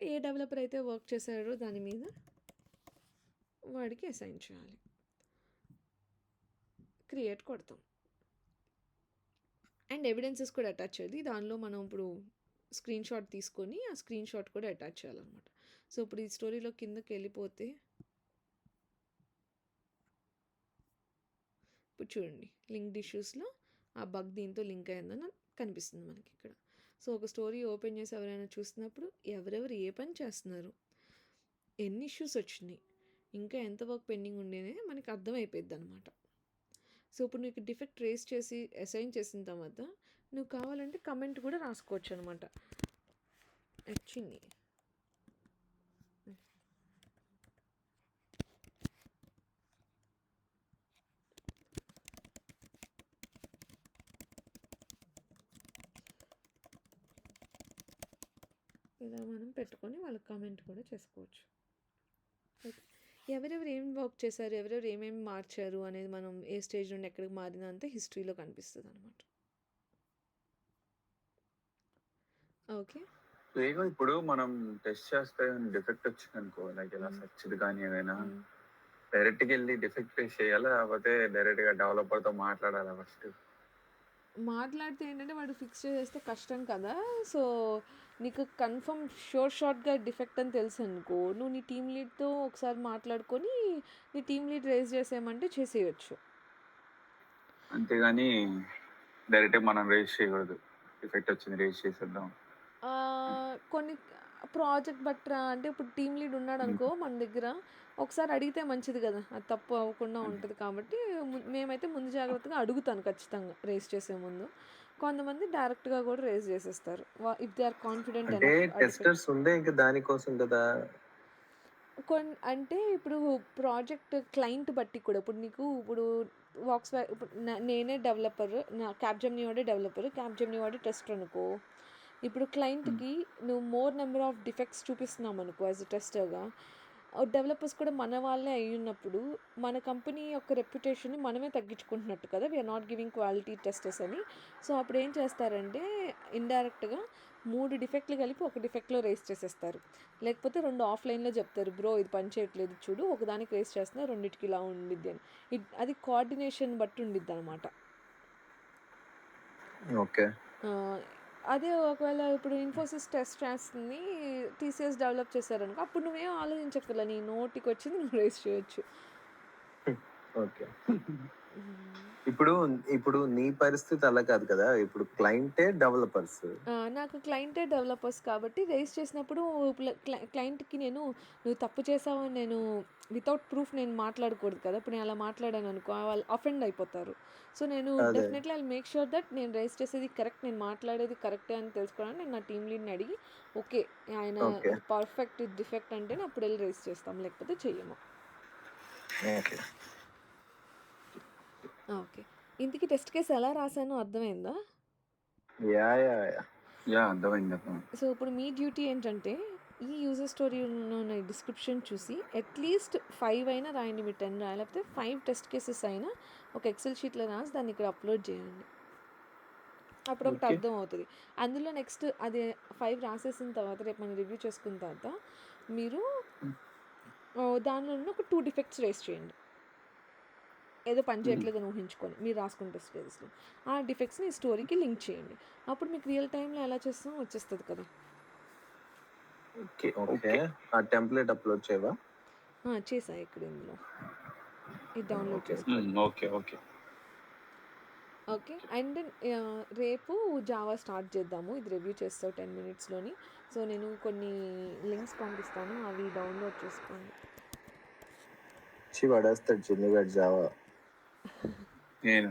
ఏ డెవలపర్ అయితే వర్క్ చేశారో దాని మీద వాడికి అసైన్ చేయాలి, క్రియేట్ కొడతాం. అండ్ ఎవిడెన్సెస్ కూడా అటాచ్ చేయాలి. దానిలో మనం ఇప్పుడు స్క్రీన్ షాట్ తీసుకొని ఆ స్క్రీన్ షాట్ కూడా అటాచ్ చేయాలన్నమాట. సో ఇప్పుడు ఈ స్టోరీలో కిందకి వెళ్ళిపోతే ఇప్పుడు చూడండి లింక్డ్ ఇష్యూస్లో ఆ బగ్ దీంతో లింక్ అయిందని కనిపిస్తుంది మనకి ఇక్కడ. సో ఒక స్టోరీ ఓపెన్ చేసి ఎవరైనా చూసినప్పుడు ఎవరెవరు ఏ పని చేస్తున్నారు, ఎన్ని ఇష్యూస్ వచ్చినాయి, ఇంకా ఎంత వర్క్ పెండింగ్ ఉండేనే మనకి అర్థమైపోద్ది అనమాట. సో ఇప్పుడు నీకు డిఫెక్ట్ రేస్ చేసి అసైన్ చేసిన తర్వాత నువ్వు కావాలంటే కమెంట్ కూడా రాసుకోవచ్చు అనమాట. యాక్చువల్లీ ఇలా మనం పెట్టుకొని వాళ్ళకి కామెంట్ కూడా చేసుకోవచ్చు. ఓకే, ఎవరెవరు ఏం వర్క్ చేశారు, ఎవరెవరు ఏమేమి మార్చారు అనేది మనం ఏ స్టేజ్ నుండి ఎక్కడికి మారిందంటే హిస్టరీలో కనిపిస్తుంది అనమాట. ఓకే, ఏగో ఇప్పుడు మనం టెస్ట్ చేస్తే డిఫెక్ట్ వచ్చింది అనుకో, లైక్ ఇలా మ్మ్. సర్చ్ది కానీ ఏదైనా మ్మ్. డైరెక్ట్ గా వెళ్ళి డిఫెక్ట్ ఫేస్ చేయాలా, లేకపోతే డైరెక్ట్ గా డెవలపర్ తో మాట్లాడాలా ఫస్ట్? మాట్లాడితే ఏంటంటే వాడు ఫిక్స్ చేస్తే కష్టం కదా. సో నీకు కన్ఫర్మ్ షార్ట్గా డిఫెక్ట్ అని తెలుసు అనుకో, నువ్వు నీ టీమ్ లీడ్తో ఒకసారి మాట్లాడుకొని నీ టీమ్ లీడ్ రేజ్ చేసేయమంటే చేసేయచ్చు. అంతేగాని డైరెక్ట్ మనం రేజ్ చేయకూడదు. డిఫెక్ట్ వచ్చింది రేజ్ చేసేద్దాం. కొన్ని ప్రాజెక్ట్ బట్రా అంటే ఇప్పుడు టీమ్ లీడ్ ఉన్నాడు అనుకో మన దగ్గర, ఒకసారి అడిగితే మంచిది కదా, అది తప్పు అవ్వకుండా ఉంటుంది. కాబట్టి మేమైతే ముందు జాగ్రత్తగా అడుగుతాను ఖచ్చితంగా రేస్ చేసే ముందు. కొంతమంది డైరెక్ట్గా కూడా రేస్ చేసేస్తారు ఇఫ్ దే ఆర్ కాన్ఫిడెంట్ అంటే ఎనఫ్. టెస్టర్స్ ఉండే ఇంకా దానికోసం కదా. అంటే ఇప్పుడు ప్రాజెక్ట్ క్లయింట్ బట్టి కూడా, ఇప్పుడు నీకు ఇప్పుడు ఇప్పుడు నేనే డెవలపర్, నా క్యాప్జెమినీ వాడే డెవలపర్, క్యాప్జెమినీ వాడే టెస్టర్ అనుకో. ఇప్పుడు క్లయింట్కి నువ్వు మోర్ నెంబర్ ఆఫ్ డిఫెక్ట్స్ చూపిస్తున్నాం అనుకో యాజ్ ఎ టెస్టర్గా, డెవలపర్స్ కూడా మన వాళ్ళే అయి ఉన్నప్పుడు మన కంపెనీ యొక్క రెప్యుటేషన్ని మనమే తగ్గించుకుంటున్నట్టు కదా, we are not giving quality testers అని. సో అప్పుడు ఏం చేస్తారంటే ఇండైరెక్ట్గా 3 డిఫెక్ట్లు కలిపి ఒక డిఫెక్ట్లో రేస్ చేసేస్తారు. లేకపోతే 2 ఆఫ్లైన్లో చెప్తారు, బ్రో ఇది పని చేయట్లేదు చూడు, ఒకదానికి రేస్ చేస్తున్నా, రెండింటికి ఇలా ఉండిద్ది అని. అది కోఆర్డినేషన్ బట్టి ఉండిద్ది అనమాట. ఓకే. అదే ఒకవేళ ఇప్పుడు ఇన్ఫోసిస్ టెస్ట్ చేస్తుంది, టీసీఎస్ డెవలప్ చేశారనుకో, అప్పుడు నువ్వేం ఆలోచించక్కర్లే, నీ నోటికి వచ్చింది నువ్వు రేస్ చేయొచ్చు. ఓకే. ఇప్పుడు ఇప్పుడు నీ పరిస్థితి అలా కాదు కదా, ఇప్పుడు క్లయింటే డెవలపర్స్. నాకు క్లయింటే డెవలపర్స్ కాబట్టి రేస్ చేసినప్పుడు క్లయింట్కి నువ్వు తప్పు చేసావని నేను వితౌట్ ప్రూఫ్ నేను మాట్లాడకూడదు కదా. ఇప్పుడు నేను అలా మాట్లాడాను అనుకో, వాళ్ళు అఫెండ్ అయిపోతారు. సో నేను అదే. Definitely I make sure that నేను రేస్ చేసేది కరెక్ట్, నేను మాట్లాడేది కరెక్టే అని తెలుసుకోవడానికి నేను నా టీమ్ లీడ్ని అడిగి, ఓకే ఆయన ఓకే. పర్ఫెక్ట్ డిఫెక్ట్ అంటేనే అప్పుడు వెళ్ళి రేస్ చేస్తాం, లేకపోతే చెయ్యము. ఓకే. ఓకే, ఇంతకీ టెస్ట్ కేసు ఎలా రాశానో అర్థమైందా? Yeah yeah yeah. యా అర్థమైంది. సో ఇప్పుడు మీ డ్యూటీ ఏంటంటే ఈ యూజర్ స్టోరీలో డిస్క్రిప్షన్ చూసి అట్లీస్ట్ 5 అయినా రాయండి, మీరు 10 రాయాలి, లేకపోతే 5 టెస్ట్ కేసెస్ అయినా ఒక ఎక్సెల్ షీట్లో రాసి దాన్ని ఇక్కడ అప్లోడ్ చేయండి. అప్పుడు ఒకటి ఓకే. అర్థం అవుతుంది. అందులో నెక్స్ట్ అది 5 రాసేసిన తర్వాత రేపు మనం రివ్యూ చేసుకున్న తర్వాత మీరు దానిలో ఒక 2 డిఫెక్ట్స్ రేస్ చేయండి, ఏదో పని చేయట్లేదని ఊహించుకొని మీరు రాసుకున్న టెస్ట్ కేసెస్లో ఆ డిఫెక్ట్స్ని ఈ స్టోరీకి లింక్ చేయండి. అప్పుడు మీకు రియల్ టైంలో ఎలా చేస్తామో వచ్చేస్తుంది కదా. ఓకే. ఓకే. ఆ టెంప్లెట్ అప్లోడ్ చేయవా? చేసా ఇక్కడ ఇందులో, ఇది డౌన్లోడ్ ఓకే. చేసుకో. ఓకే ఓకే ఓకే, అండ్ రేపు జావా స్టార్ట్ చేద్దాము, ఇది రివ్యూ చేస్తావు 10 మినిట్స్లోని. సో నేను కొన్ని లింక్స్ పంపిస్తాను, అవి డౌన్లోడ్ చేసుకోండి. పడేస్తాడు చిన్నగాడు జావా. నేను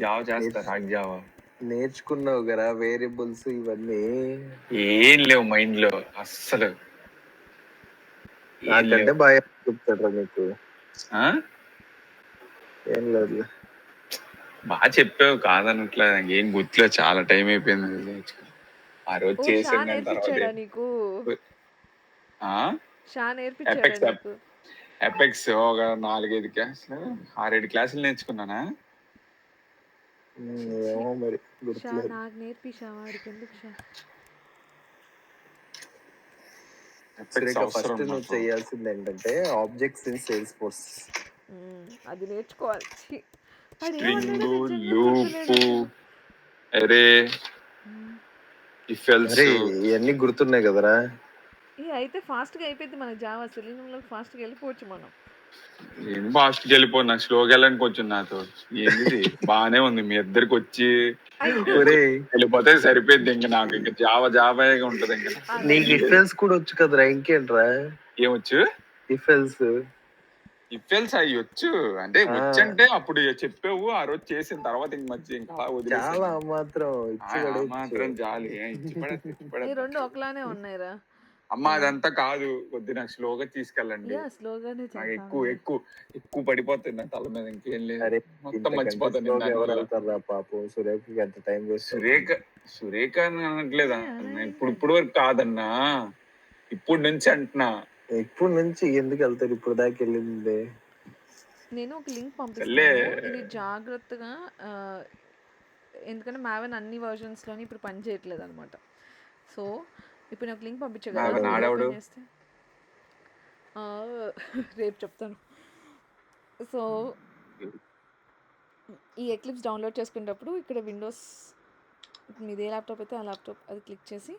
జావా చేస్తా, రాక్ జావా నేర్చుకున్నావు కదా వేరియబుల్స్ ఇవన్నీ. ఏం లేవు మైండ్ లో అస్సలు. నాకంటే బాగా చెప్తాడు నీకు. ఏం లేదు, బాగా చెప్పావు కాదనట్లే, ఏం గుర్తులో చాలా టైం అయిపోయింది. ఆ రోజు చేసాను నేర్పించాడా నీకు? నేర్పించాడా నీకు? ఎపెక్స్ ఒక 4-5 క్లాసులు 6-7 క్లాసులు నేర్చుకున్నానా. ఏమో మరి గుర్తులేదు. నాకు నేర్పించా, వాడికి ఎందుకు షా? ఫస్ట్ నువ్వు చేయాల్సింది ఏంటంటే ఆబ్జెక్ట్స్ ఇన్ సేల్స్ ఫోర్స్ అది నేర్చుకోవాలి. స్ట్రింగ్, లూప్, అరే, ఇఫ్ ఎల్స్ ఇవన్నీ గుర్తున్నాయి కదరా. అయితే ఫాస్ట్గా అయిపోయింది మన జావా, సెలీనంలో ఫాస్ట్గా వెళ్ళిపోవచ్చు మనం. ఏం ఫాస్ట్ వెళ్ళిపో, నాకు స్లోగా వెళ్ళని కొంచెం నాతో ఏంది బాగానే ఉంది. మీ ఇద్దరికి వచ్చి వెళ్ళిపోతే సరిపోయింది. ఇంకా నాకు ఇంకా జావా ఉంటది. ఇంకా నీకు ఇఫెల్స్ కూడా వచ్చు కదరా, ఇంకేంట్రా? ఏమొచ్చు? ఇఫెల్స్ అవి వచ్చు అంటే వచ్చంటే అప్పుడు చెప్పావు, ఆ రోజు చేసిన తర్వాత ఇంక మధ్య ఇంకా చాలా మాత్రం జాలి ఈ రెండు ఒకలానే ఉన్నాయిరా. అమ్మా అదంతా కాదు, కొద్ది నాకు స్లోగా తీసుకెళ్ళండి. స్లోగానే ఎక్కువ పడిపోతుంది నా తల మీద, ఇంకేం లేదు, మొత్తం మర్చిపోతాను. పాపం సురేఖకి ఎంత టైం వేస్ట్. సురేఖ అని అనట్లేదా, ఇప్పుడు వరకు కాదన్నా, ఇప్పుడు నుంచి అంటున్నా. ఇప్పుడు నుంచి ఎందుకు వెళ్తారు, ఇప్పుడు దాకా వెళ్ళింది. నేను ఒక లింక్ పంపిస్తాను, ఇది జాగ్రత్తగా, ఎందుకంటే మావెన్ అన్ని వర్షన్స్లోని ఇప్పుడు పని చేయట్లేదు అనమాట. సో ఇప్పుడు నాకు లింక్ పంపించే నా- కదా నాడెవడు? ఓపెన్ చేస్తే ఆ, రేపు చెప్తాను. సో ఈ ఎక్లిప్స్ డౌన్లోడ్ చేసుకునేటప్పుడు ఇక్కడ విండోస్ మీది ఏ ల్యాప్టాప్ అయితే ఆ ల్యాప్టాప్ అది క్లిక్ చేసి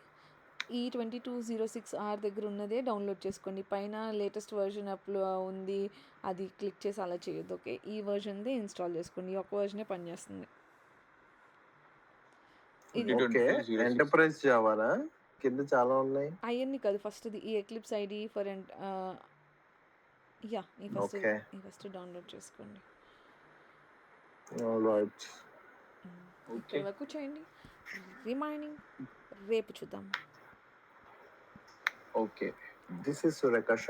ఈ 2206R దగ్గర ఉన్నదే డౌన్లోడ్ చేసుకోండి. పైన లేటెస్ట్ వర్షన్ అప్లో ఉంది అది క్లిక్ చేసి అలా చేయొద్దు. ఓకే, ఈ వర్షన్దే ఇన్స్టాల్ చేసుకోండి. ఈ ఒక్క వర్షనే పనిచేస్తుంది. ఇది ఓకే 2206. ఎంటర్ప్రైజ్ జావానా కింద చాలా ఉన్నాయి. అవన్నీ కాదు, ఫస్ట్ది ఈ ఎక్లిప్స్ ఐడి ఫర్ యా ఈ ఓకే ఫస్ట్ డౌన్లోడ్ చేసుకోండి. రైట్. ఇక్కడ వరకు చేయండి. రిమైనింగ్ రేపు చూద్దాం. Okay this is Surekha